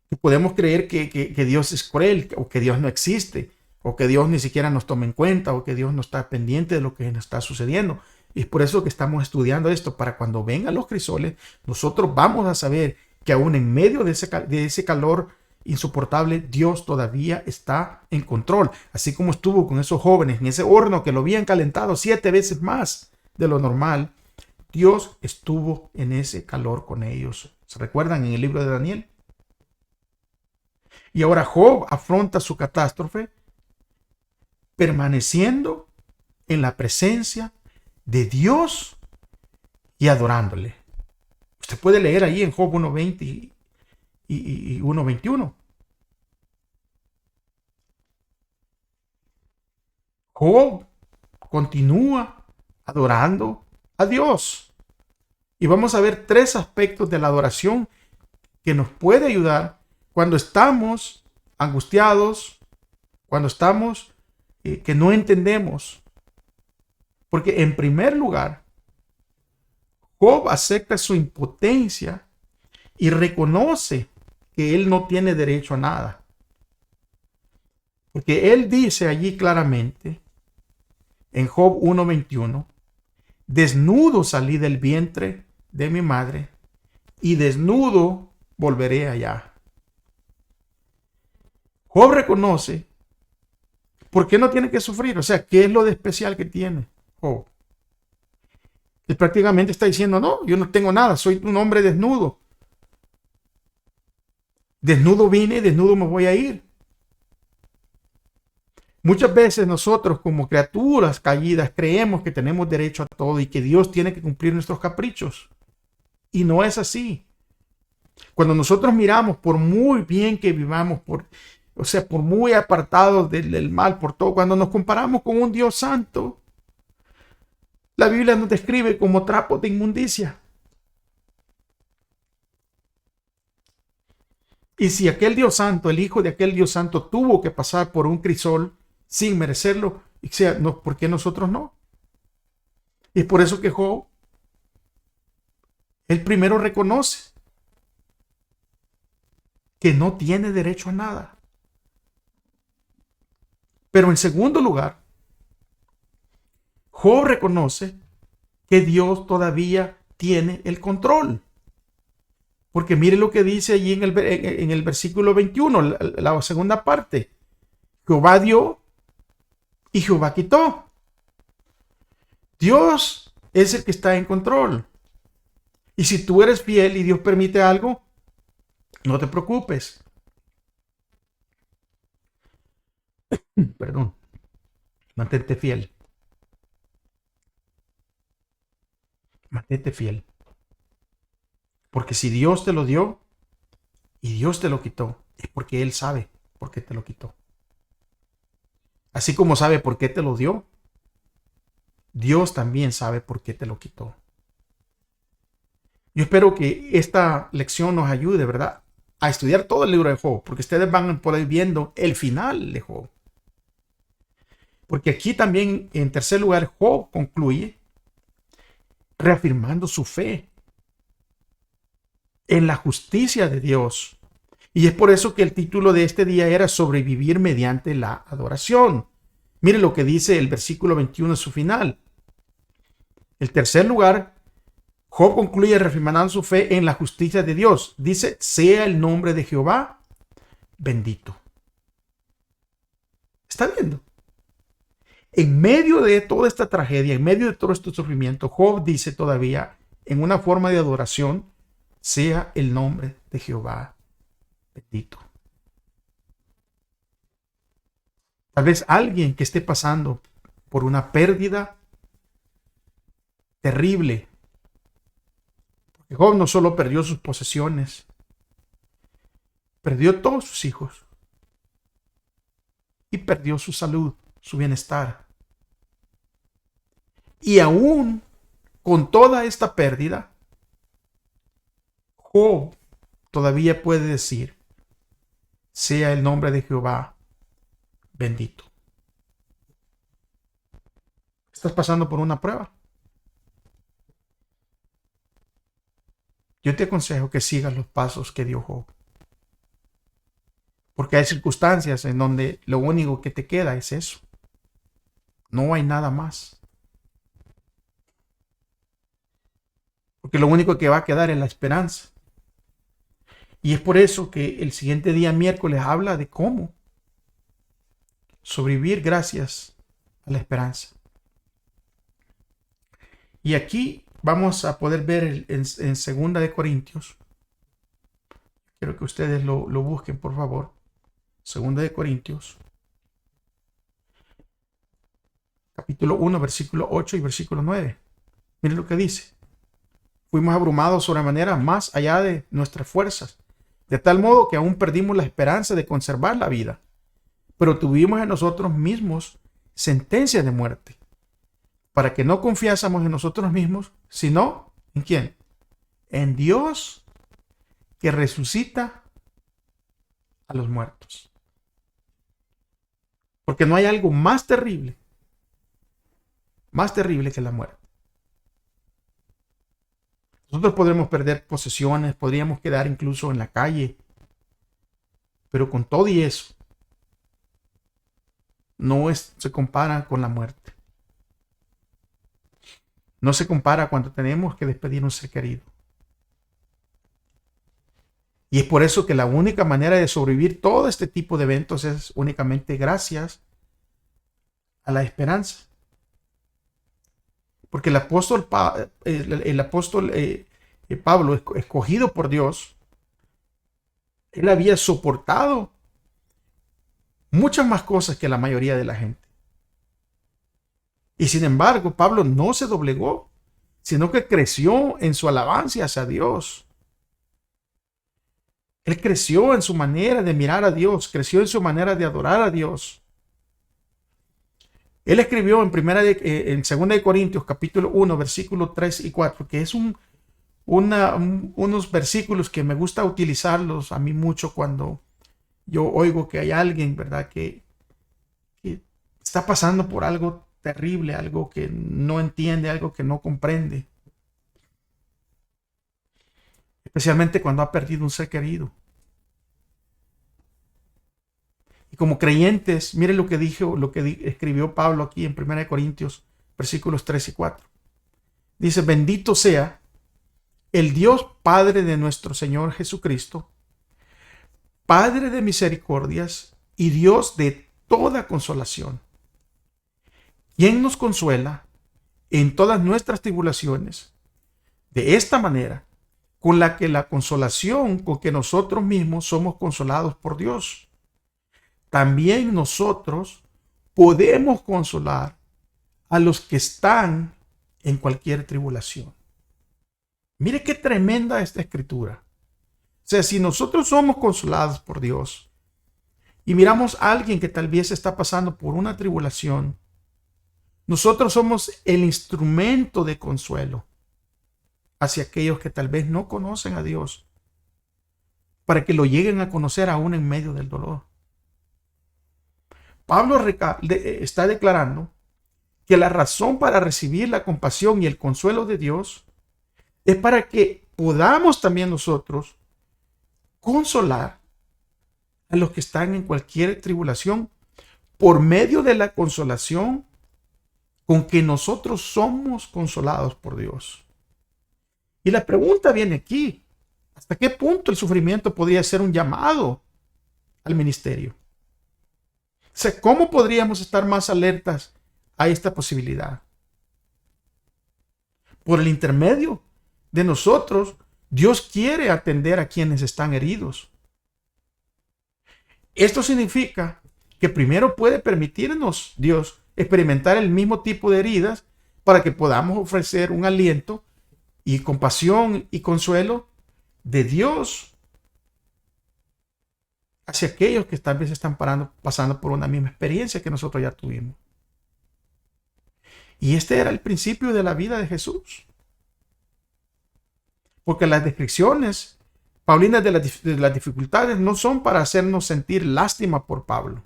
Y podemos creer que Dios es cruel, o que Dios no existe, o que Dios ni siquiera nos toma en cuenta, o que Dios no está pendiente de lo que nos está sucediendo. Y es por eso que estamos estudiando esto, para cuando vengan los crisoles, nosotros vamos a saber que aún en medio de ese calor insoportable, Dios todavía está en control. Así como estuvo con esos jóvenes en ese horno que lo habían calentado 7 veces más de lo normal, Dios estuvo en ese calor con ellos. ¿Se recuerdan en el libro de Daniel? Y ahora Job afronta su catástrofe permaneciendo en la presencia de Dios y adorándole. Usted puede leer ahí en Job 1:20 y 1:21. Job continúa adorando a Dios. Y vamos a ver 3 aspectos de la adoración que nos puede ayudar cuando estamos angustiados, cuando estamos que no entendemos. Porque en primer lugar, Job acepta su impotencia y reconoce que él no tiene derecho a nada. Porque él dice allí claramente, en Job 1:21, desnudo salí del vientre de mi madre y desnudo volveré allá. Job reconoce por qué no tiene que sufrir, o sea, ¿qué es lo de especial que tiene Job? Él prácticamente está diciendo, no, yo no tengo nada, soy un hombre desnudo. Desnudo vine, desnudo me voy a ir. Muchas veces nosotros como criaturas caídas creemos que tenemos derecho a todo y que Dios tiene que cumplir nuestros caprichos. Y no es así. Cuando nosotros miramos, por muy bien que vivamos, por muy apartados del mal, por todo, cuando nos comparamos con un Dios santo, la Biblia nos describe como trapos de inmundicia. Y si aquel Dios santo, el hijo de aquel Dios santo, tuvo que pasar por un crisol sin merecerlo, ¿por qué nosotros no? Y es por eso que Job, él primero reconoce que no tiene derecho a nada. Pero en segundo lugar, Job reconoce que Dios todavía tiene el control. Porque mire lo que dice allí en el versículo 21, la segunda parte. Jehová dio y Jehová quitó. Dios es el que está en control. Y si tú eres fiel y Dios permite algo, no te preocupes. Perdón. Mantente fiel. Mantente fiel. Porque si Dios te lo dio y Dios te lo quitó, es porque Él sabe por qué te lo quitó. Así como sabe por qué te lo dio, Dios también sabe por qué te lo quitó. Yo espero que esta lección nos ayude, ¿verdad?, a estudiar todo el libro de Job, porque ustedes van por ahí viendo el final de Job. Porque aquí también, en tercer lugar, Job concluye reafirmando su fe en la justicia de Dios. Y es por eso que el título de este día era sobrevivir mediante la adoración. Mire lo que dice el versículo 21 en su final. En tercer lugar, Job concluye reafirmando su fe en la justicia de Dios. Dice, sea el nombre de Jehová bendito. ¿Está viendo? En medio de toda esta tragedia, en medio de todo este sufrimiento, Job dice todavía, en una forma de adoración, sea el nombre de Jehová bendito. Tal vez alguien que esté pasando por una pérdida terrible. Porque Job no solo perdió sus posesiones, perdió todos sus hijos y perdió su salud, su bienestar. Y aún con toda esta pérdida, Job todavía puede decir: sea el nombre de Jehová bendito. ¿Estás pasando por una prueba? Yo te aconsejo que sigas los pasos que dio Job. Porque hay circunstancias en donde lo único que te queda es eso. No hay nada más. Porque lo único que va a quedar es la esperanza. Y es por eso que el siguiente día, miércoles, habla de cómo sobrevivir gracias a la esperanza. Y aquí vamos a poder ver en 2 de Corintios. Quiero que ustedes lo busquen, por favor. 2 de Corintios, capítulo 1, versículo 8 y versículo 9. Miren lo que dice. Fuimos abrumados sobremanera más allá de nuestras fuerzas, de tal modo que aún perdimos la esperanza de conservar la vida, pero tuvimos en nosotros mismos sentencia de muerte, para que no confiásemos en nosotros mismos, sino ¿en quién? En Dios, que resucita a los muertos. Porque no hay algo más terrible que la muerte. Nosotros podremos perder posesiones, podríamos quedar incluso en la calle, pero con todo y eso, se compara con la muerte. No se compara cuando tenemos que despedir a un ser querido. Y es por eso que la única manera de sobrevivir todo este tipo de eventos es únicamente gracias a la esperanza. Porque el apóstol Pablo, escogido por Dios, él había soportado muchas más cosas que la mayoría de la gente. Y sin embargo, Pablo no se doblegó, sino que creció en su alabanza hacia Dios. Él creció en su manera de mirar a Dios, creció en su manera de adorar a Dios. Él escribió en 2 de Corintios, capítulo 1, versículos 3 y 4, que es unos versículos que me gusta utilizarlos a mí mucho cuando yo oigo que hay alguien, ¿verdad?, que está pasando por algo terrible, algo que no entiende, algo que no comprende. Especialmente cuando ha perdido un ser querido. Y como creyentes, miren lo que escribió Pablo aquí en 1 Corintios, versículos 3 y 4. Dice: bendito sea el Dios Padre de nuestro Señor Jesucristo, Padre de misericordias y Dios de toda consolación, quien nos consuela en todas nuestras tribulaciones, de esta manera, con la consolación con que nosotros mismos somos consolados por Dios, también nosotros podemos consolar a los que están en cualquier tribulación. Mire qué tremenda esta escritura. O sea, si nosotros somos consolados por Dios y miramos a alguien que tal vez está pasando por una tribulación, nosotros somos el instrumento de consuelo hacia aquellos que tal vez no conocen a Dios, para que lo lleguen a conocer aún en medio del dolor. Pablo está declarando que la razón para recibir la compasión y el consuelo de Dios es para que podamos también nosotros consolar a los que están en cualquier tribulación por medio de la consolación con que nosotros somos consolados por Dios. Y la pregunta viene aquí: ¿hasta qué punto el sufrimiento podría ser un llamado al ministerio? O sea, ¿cómo podríamos estar más alertas a esta posibilidad? Por el intermedio de nosotros, Dios quiere atender a quienes están heridos. Esto significa que primero puede permitirnos Dios experimentar el mismo tipo de heridas para que podamos ofrecer un aliento y compasión y consuelo de Dios hacia aquellos que tal vez están pasando por una misma experiencia que nosotros ya tuvimos. Y este era el principio de la vida de Jesús. Porque las descripciones paulinas de las dificultades no son para hacernos sentir lástima por Pablo,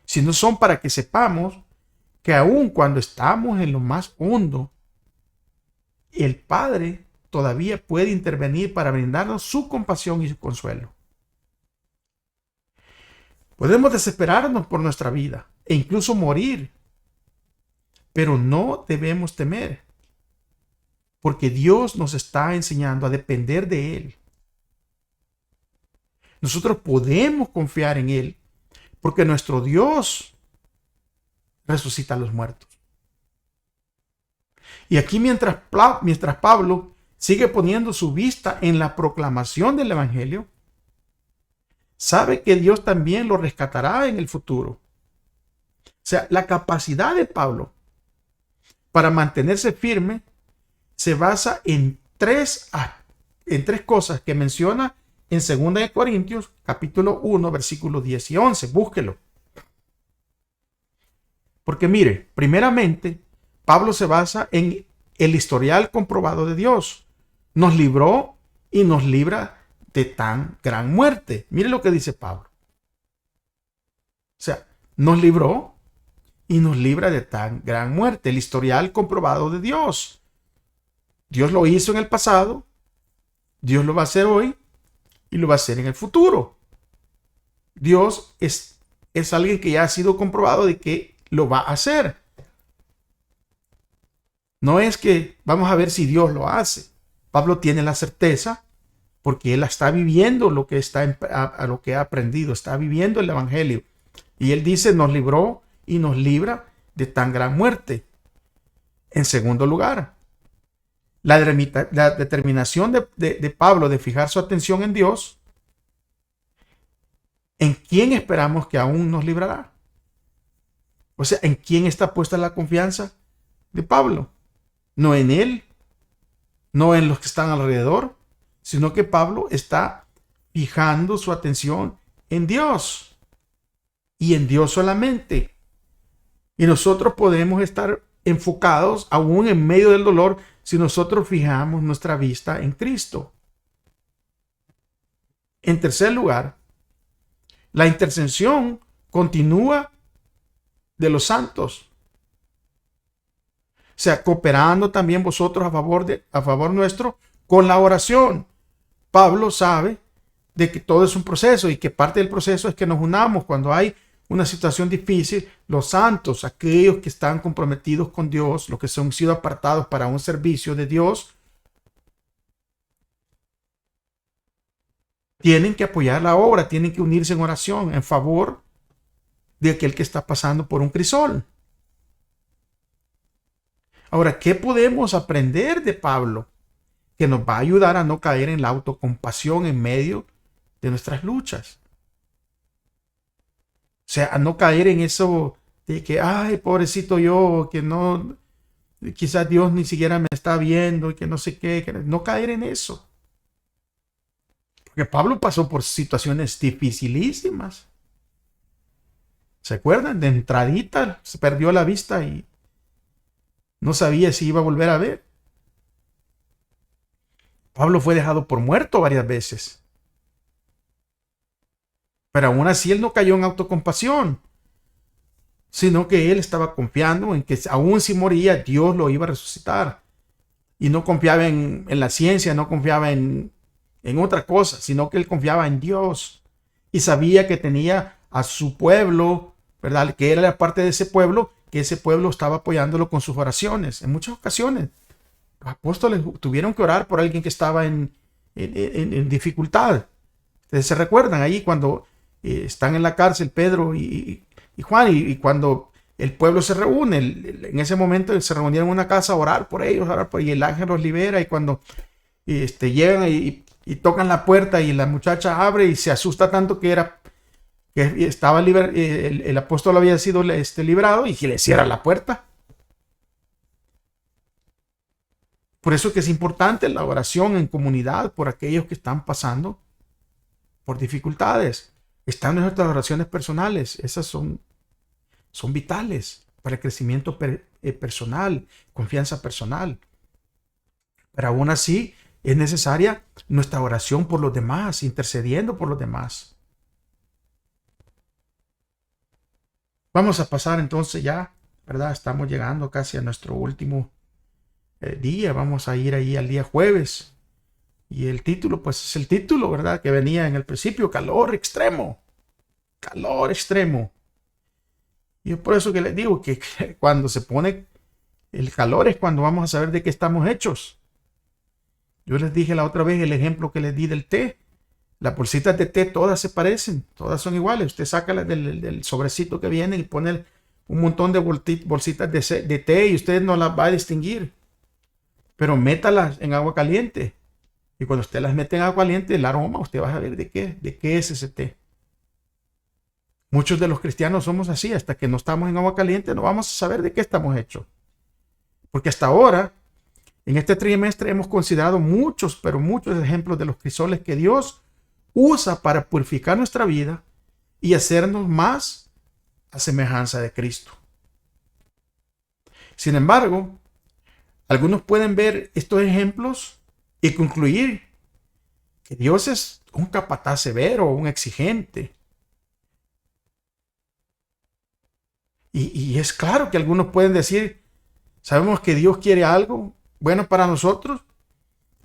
sino son para que sepamos que aun cuando estamos en lo más hondo, el Padre todavía puede intervenir para brindarnos su compasión y su consuelo. Podemos desesperarnos por nuestra vida e incluso morir, pero no debemos temer, porque Dios nos está enseñando a depender de Él. Nosotros podemos confiar en Él, porque nuestro Dios resucita a los muertos. Y aquí mientras Pablo sigue poniendo su vista en la proclamación del Evangelio, sabe que Dios también lo rescatará en el futuro. O sea, la capacidad de Pablo para mantenerse firme se basa en tres cosas que menciona en 2 Corintios, capítulo 1, versículos 10 y 11. Búsquelo. Porque mire, primeramente, Pablo se basa en el historial comprobado de Dios. Nos libró y nos libra de tan gran muerte. Mire lo que dice Pablo. O sea, nos libró y nos libra de tan gran muerte. El historial comprobado de Dios. Dios lo hizo en el pasado, Dios lo va a hacer hoy y lo va a hacer en el futuro. Dios es alguien que ya ha sido comprobado de que lo va a hacer. No es que vamos a ver si Dios lo hace. Pablo tiene la certeza porque él está viviendo lo que lo que ha aprendido, está viviendo el Evangelio. Y él dice, nos libró y nos libra de tan gran muerte. En segundo lugar, la determinación de Pablo de fijar su atención en Dios, ¿en quién esperamos que aún nos librará? O sea, ¿en quién está puesta la confianza de Pablo? No en él, no en los que están alrededor, sino que Pablo está fijando su atención en Dios y en Dios solamente. Y nosotros podemos estar enfocados aún en medio del dolor si nosotros fijamos nuestra vista en Cristo. En tercer lugar, la intercesión continúa de los santos. O sea, cooperando también vosotros a favor nuestro con la oración. Pablo sabe de que todo es un proceso y que parte del proceso es que nos unamos cuando hay una situación difícil. Los santos, aquellos que están comprometidos con Dios, los que han sido apartados para un servicio de Dios, tienen que apoyar la obra, tienen que unirse en oración en favor de aquel que está pasando por un crisol. Ahora, ¿qué podemos aprender de Pablo que nos va a ayudar a no caer en la autocompasión en medio de nuestras luchas? O sea, a no caer en eso de que, ay, pobrecito yo, que no, quizás Dios ni siquiera me está viendo y que no sé qué, que no caer en eso. Porque Pablo pasó por situaciones dificilísimas. ¿Se acuerdan? De entradita se perdió la vista y no sabía si iba a volver a ver. Pablo fue dejado por muerto varias veces. Pero aún así él no cayó en autocompasión, sino que él estaba confiando en que aún si moría, Dios lo iba a resucitar. Y no confiaba en la ciencia, no confiaba en otra cosa, sino que él confiaba en Dios. Y sabía que tenía a su pueblo, ¿verdad? Que él era parte de ese pueblo, que ese pueblo estaba apoyándolo con sus oraciones. En muchas ocasiones, los apóstoles tuvieron que orar por alguien que estaba en dificultad. Ustedes se recuerdan ahí cuando están en la cárcel Pedro y Juan, y cuando el pueblo se reúne, en ese momento se reunieron en una casa a orar por ellos, y el ángel los libera, y cuando llegan y tocan la puerta y la muchacha abre y se asusta tanto que que estaba el apóstol había sido librado y que le cierra la puerta. Por eso que es importante la oración en comunidad por aquellos que están pasando por dificultades. Están en nuestras oraciones personales. Esas son vitales para el crecimiento personal, confianza personal. Pero aún así es necesaria nuestra oración por los demás, intercediendo por los demás. Vamos a pasar entonces ya, ¿verdad? Estamos llegando casi a nuestro último día. Vamos a ir ahí al día jueves. Y el título, pues es el título, ¿verdad? Que venía en el principio, calor extremo. Calor extremo. Y es por eso que les digo que cuando se pone el calor es cuando vamos a saber de qué estamos hechos. Yo les dije la otra vez el ejemplo que les di del té. Las bolsitas de té todas se parecen, todas son iguales. Usted saca del sobrecito que viene y pone un montón de bolsitas de té y usted no las va a distinguir. Pero métalas en agua caliente. Y cuando usted las mete en agua caliente, el aroma, usted va a ver de qué es ese té. Muchos de los cristianos somos así. Hasta que no estamos en agua caliente, no vamos a saber de qué estamos hechos. Porque hasta ahora, en este trimestre, hemos considerado muchos, pero muchos ejemplos de los crisoles que Dios usa para purificar nuestra vida y hacernos más a semejanza de Cristo. Sin embargo, algunos pueden ver estos ejemplos y concluir que Dios es un capataz severo, un exigente. Y es claro que algunos pueden decir, sabemos que Dios quiere algo bueno para nosotros,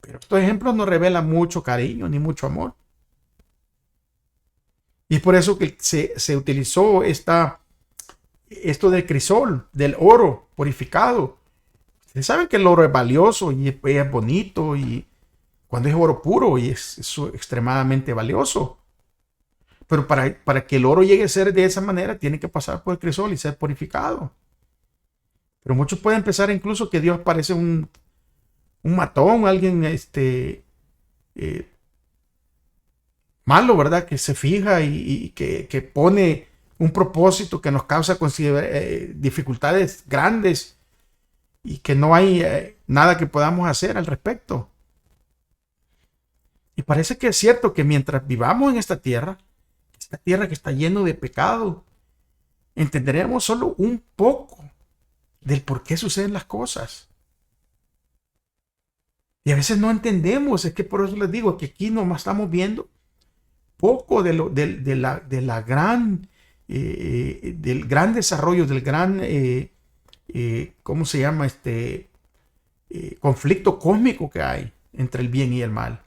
pero estos ejemplos no revelan mucho cariño ni mucho amor. Y es por eso que se utilizó esto del crisol, del oro purificado. Ustedes saben que el oro es valioso y es bonito, y cuando es oro puro y es extremadamente valioso. Pero para que el oro llegue a ser de esa manera, tiene que pasar por el crisol y ser purificado. Pero muchos pueden pensar incluso que Dios parece un matón, alguien malo, ¿verdad? Que se fija y que pone un propósito que nos causa dificultades grandes y que no hay nada que podamos hacer al respecto. Y parece que es cierto que mientras vivamos en esta tierra que está lleno de pecado, entenderemos solo un poco del por qué suceden las cosas. Y a veces no entendemos, es que por eso les digo que aquí nomás estamos viendo poco del gran desarrollo, del gran, ¿cómo se llama? Conflicto cósmico que hay entre el bien y el mal.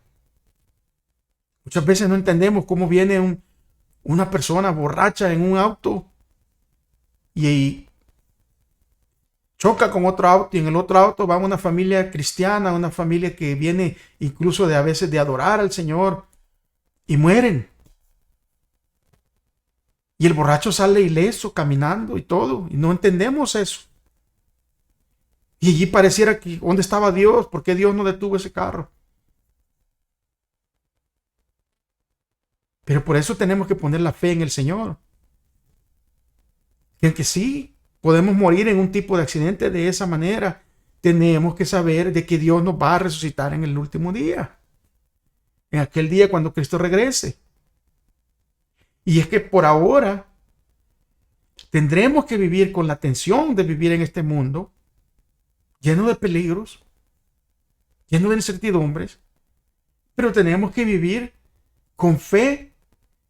Muchas veces no entendemos cómo viene una persona borracha en un auto y choca con otro auto, y en el otro auto va una familia cristiana, una familia que viene incluso a veces de adorar al Señor, y mueren. Y el borracho sale ileso, caminando y todo, y no entendemos eso. Y allí pareciera que, ¿dónde estaba Dios? ¿Por qué Dios no detuvo ese carro? Pero por eso tenemos que poner la fe en el Señor. Y aunque sí podemos morir en un tipo de accidente de esa manera, tenemos que saber de que Dios nos va a resucitar en el último día. En aquel día cuando Cristo regrese. Y es que por ahora tendremos que vivir con la tensión de vivir en este mundo lleno de peligros, lleno de incertidumbres, pero tenemos que vivir con fe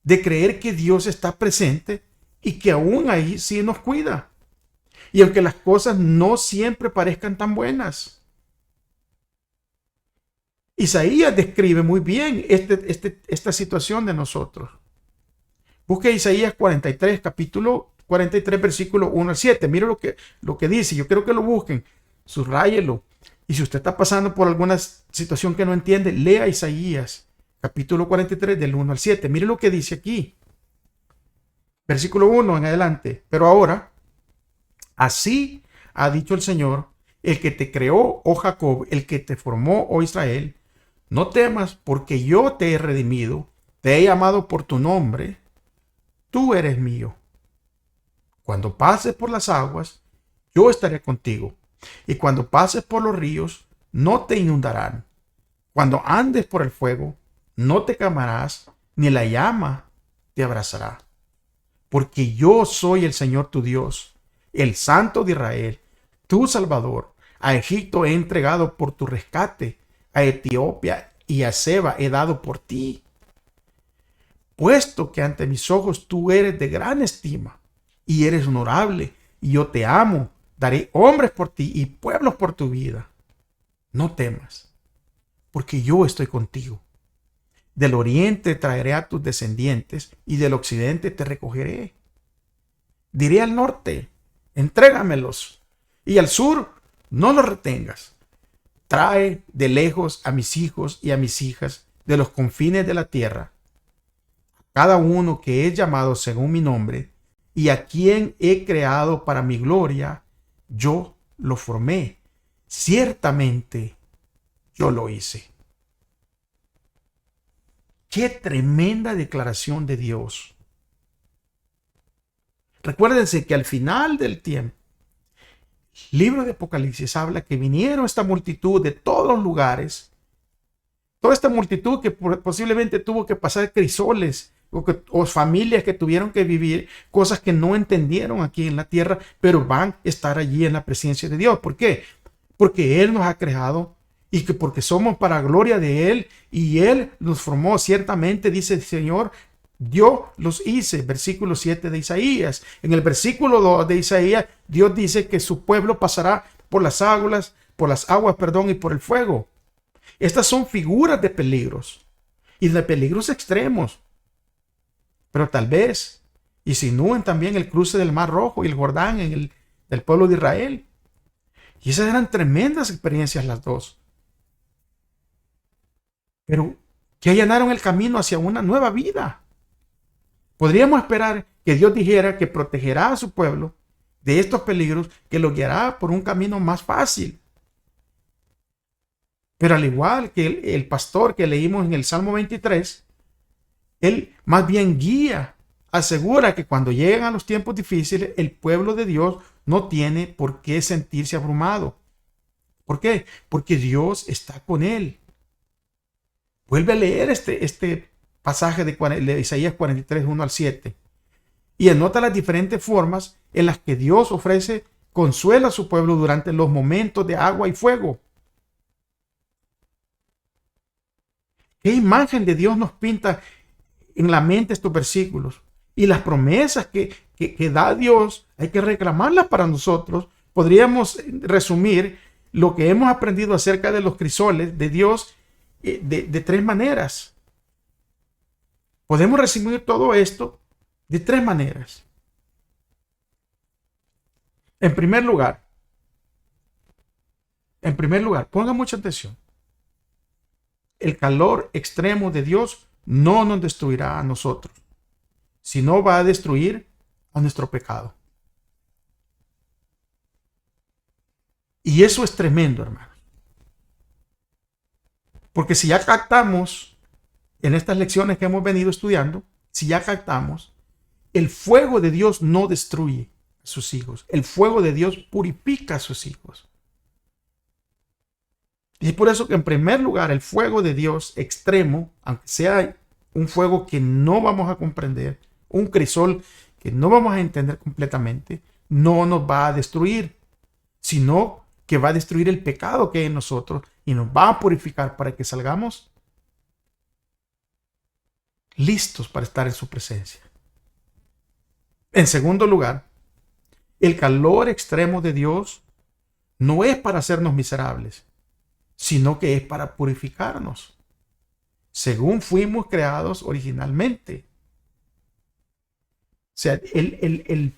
de creer que Dios está presente y que aún ahí sí nos cuida. Y aunque las cosas no siempre parezcan tan buenas. Isaías describe muy bien esta situación de nosotros. Busque Isaías 43, capítulo 43, versículo 1 al 7. Mire lo que dice. Yo quiero que lo busquen. Subráyelo. Y si usted está pasando por alguna situación que no entiende, lea Isaías, capítulo 43, del 1 al 7. Mire lo que dice aquí. Versículo 1 en adelante. Pero ahora, así ha dicho el Señor, el que te creó, oh Jacob, el que te formó, oh Israel. No temas, porque yo te he redimido, te he llamado por tu nombre. tú eres mío. Cuando pases por las aguas, yo estaré contigo. Y cuando pases por los ríos, no te inundarán. Cuando andes por el fuego, no te quemarás, ni la llama te abrazará. Porque yo soy el Señor tu Dios, el Santo de Israel, tu Salvador. A Egipto he entregado por tu rescate, a Etiopía y a Seba he dado por ti. Puesto que ante mis ojos tú eres de gran estima y eres honorable, y yo te amo, daré hombres por ti y pueblos por tu vida. No temas, porque yo estoy contigo. Del oriente traeré a tus descendientes y del occidente te recogeré. Diré al norte, entrégamelos, y al sur, no los retengas. Trae de lejos a mis hijos y a mis hijas de los confines de la tierra, cada uno que es llamado según mi nombre, y a quien he creado para mi gloria, yo lo formé. Ciertamente yo lo hice. ¡Qué tremenda declaración de Dios! Recuérdense que al final del tiempo, el libro de Apocalipsis habla que vinieron esta multitud de todos los lugares, toda esta multitud que posiblemente tuvo que pasar crisoles, o familias que tuvieron que vivir cosas que no entendieron aquí en la tierra, pero van a estar allí en la presencia de Dios. ¿Por qué? Porque Él nos ha creado y que porque somos para gloria de Él y Él nos formó. Ciertamente, dice el Señor, yo los hice. Versículo 7 de Isaías. En el versículo 2 de Isaías, Dios dice que su pueblo pasará por las aguas, y por el fuego. Estas son figuras de peligros y de peligros extremos. Pero tal vez insinúen también el cruce del Mar Rojo y el Jordán del pueblo de Israel. Y esas eran tremendas experiencias las dos. Pero que allanaron el camino hacia una nueva vida. Podríamos esperar que Dios dijera que protegerá a su pueblo de estos peligros, que lo guiará por un camino más fácil. Pero al igual que el pastor que leímos en el Salmo 23, él más bien guía, asegura que cuando llegan a los tiempos difíciles, el pueblo de Dios no tiene por qué sentirse abrumado. ¿Por qué? Porque Dios está con él. Vuelve a leer este pasaje de Isaías 43, 1 al 7. Y anota las diferentes formas en las que Dios ofrece consuelo a su pueblo durante los momentos de agua y fuego. ¿Qué imagen de Dios nos pinta en la mente estos versículos? Y las promesas que da Dios, hay que reclamarlas para nosotros. Podríamos resumir lo que hemos aprendido acerca de los crisoles de Dios de tres maneras. Podemos resumir todo esto de tres maneras. En primer lugar, ponga mucha atención. El calor extremo de Dios no nos destruirá a nosotros, sino va a destruir a nuestro pecado. Y eso es tremendo, hermano. Porque si ya captamos en estas lecciones que hemos venido estudiando, si ya captamos, el fuego de Dios no destruye a sus hijos. El fuego de Dios purifica a sus hijos. Y es por eso que en primer lugar el fuego de Dios extremo, aunque sea un fuego que no vamos a comprender, un crisol que no vamos a entender completamente, no nos va a destruir, sino que va a destruir el pecado que hay en nosotros y nos va a purificar para que salgamos listos para estar en su presencia. En segundo lugar, el calor extremo de Dios no es para hacernos miserables, sino que es para purificarnos, según fuimos creados originalmente. O sea, el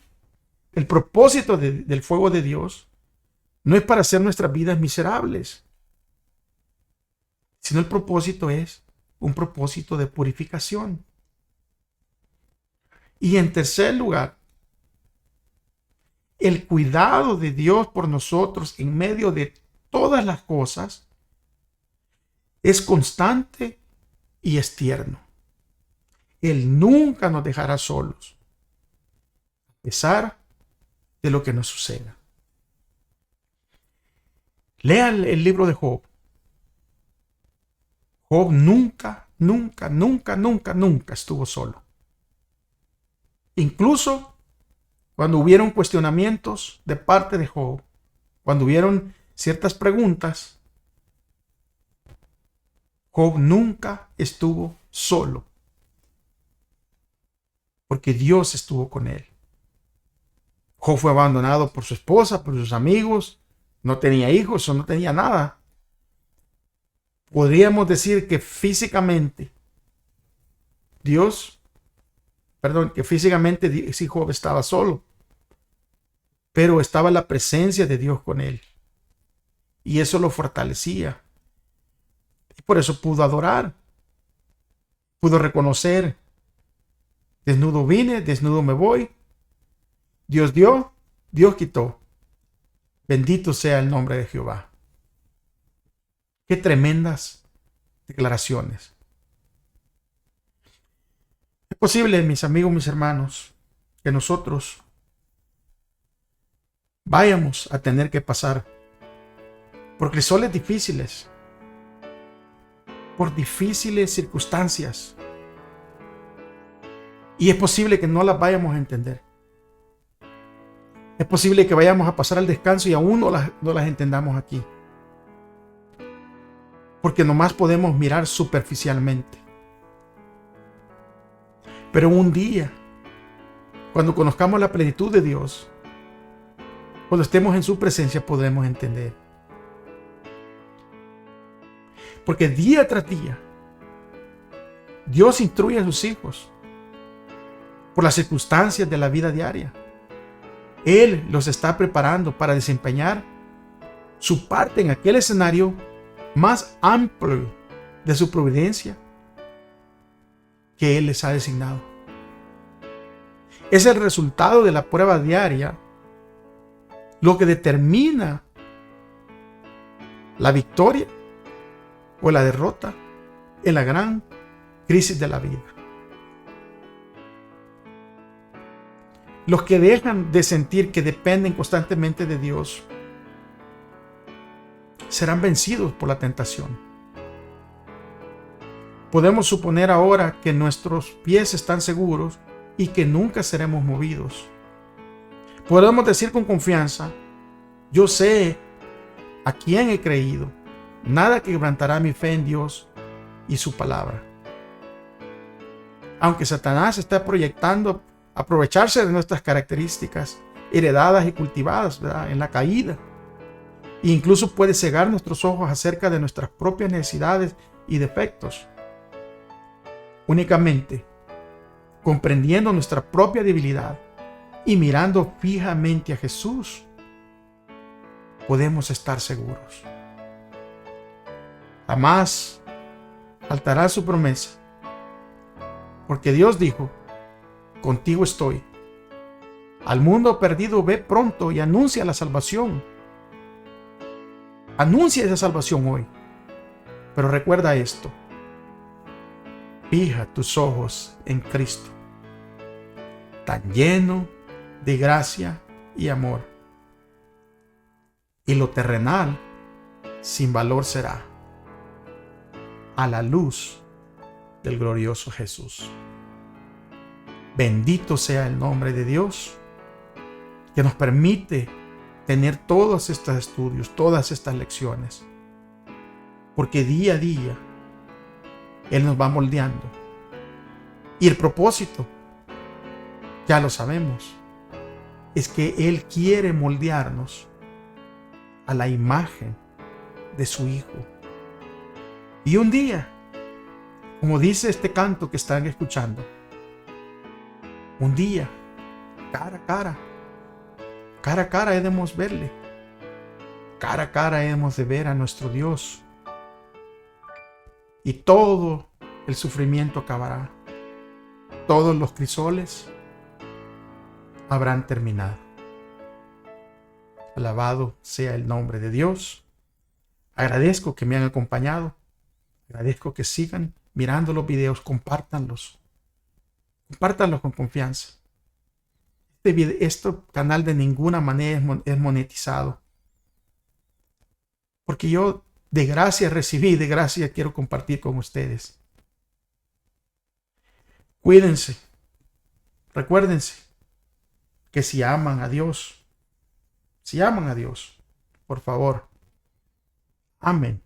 propósito del fuego de Dios no es para hacer nuestras vidas miserables, sino el propósito es un propósito de purificación. Y en tercer lugar, el cuidado de Dios por nosotros en medio de todas las cosas es constante y es tierno. Él nunca nos dejará solos. a pesar de lo que nos suceda. Lea el libro de Job. Job nunca estuvo solo. Incluso cuando hubieron cuestionamientos de parte de Job, cuando hubieron ciertas preguntas, Job nunca estuvo solo, porque Dios estuvo con él. Job fue abandonado por su esposa, por sus amigos, no tenía hijos o no tenía nada. Podríamos decir que físicamente sí, Job estaba solo, pero estaba la presencia de Dios con él, y eso lo fortalecía. Y por eso pudo adorar, pudo reconocer: desnudo vine, desnudo me voy. Dios dio, Dios quitó. Bendito sea el nombre de Jehová. Qué tremendas declaraciones. Es posible, mis amigos, mis hermanos, que nosotros vayamos a tener que pasar por crisoles difíciles, por difíciles circunstancias. Y es posible que no las vayamos a entender. Es posible que vayamos a pasar al descanso y aún no las entendamos aquí, porque nomás podemos mirar superficialmente. Pero un día, cuando conozcamos la plenitud de Dios, cuando estemos en su presencia, podremos entender. Porque día tras día, Dios instruye a sus hijos por las circunstancias de la vida diaria. Él los está preparando para desempeñar su parte en aquel escenario más amplio de su providencia que Él les ha designado. Es el resultado de la prueba diaria lo que determina la victoria o la derrota en la gran crisis de la vida. Los que dejan de sentir que dependen constantemente de Dios serán vencidos por la tentación. Podemos suponer ahora que nuestros pies están seguros y que nunca seremos movidos. Podemos decir con confianza: yo sé a quién he creído, nada quebrantará mi fe en Dios y su palabra. Aunque Satanás está proyectando aprovecharse de nuestras características heredadas y cultivadas, ¿verdad?, en la caída, e incluso puede cegar nuestros ojos acerca de nuestras propias necesidades y defectos. Únicamente comprendiendo nuestra propia debilidad y mirando fijamente a Jesús, podemos estar seguros. Jamás faltará su promesa, porque Dios dijo: contigo estoy. Al mundo perdido ve pronto y anuncia la salvación. Anuncia esa salvación hoy. Pero recuerda esto: fija tus ojos en Cristo, tan lleno de gracia y amor, y lo terrenal sin valor será a la luz del glorioso Jesús. Bendito sea el nombre de Dios, que nos permite tener todos estos estudios, todas estas lecciones, porque día a día Él nos va moldeando. Y el propósito, ya lo sabemos, es que Él quiere moldearnos a la imagen de su Hijo. Y un día, como dice este canto que están escuchando, un día, cara a cara hemos verle. Cara a cara hemos de ver a nuestro Dios. Y todo el sufrimiento acabará. Todos los crisoles habrán terminado. Alabado sea el nombre de Dios. Agradezco que me han acompañado. Agradezco que sigan mirando los videos. Compártanlos. Compártanlos con confianza. este canal de ninguna manera es monetizado. Porque yo de gracia recibí, de gracia quiero compartir con ustedes. Cuídense. Recuérdense que si aman a Dios, por favor, amen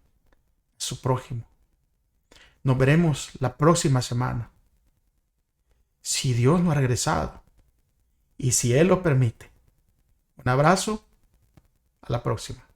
a su prójimo. Nos veremos la próxima semana. Si Dios no ha regresado y si Él lo permite. Un abrazo. A la próxima.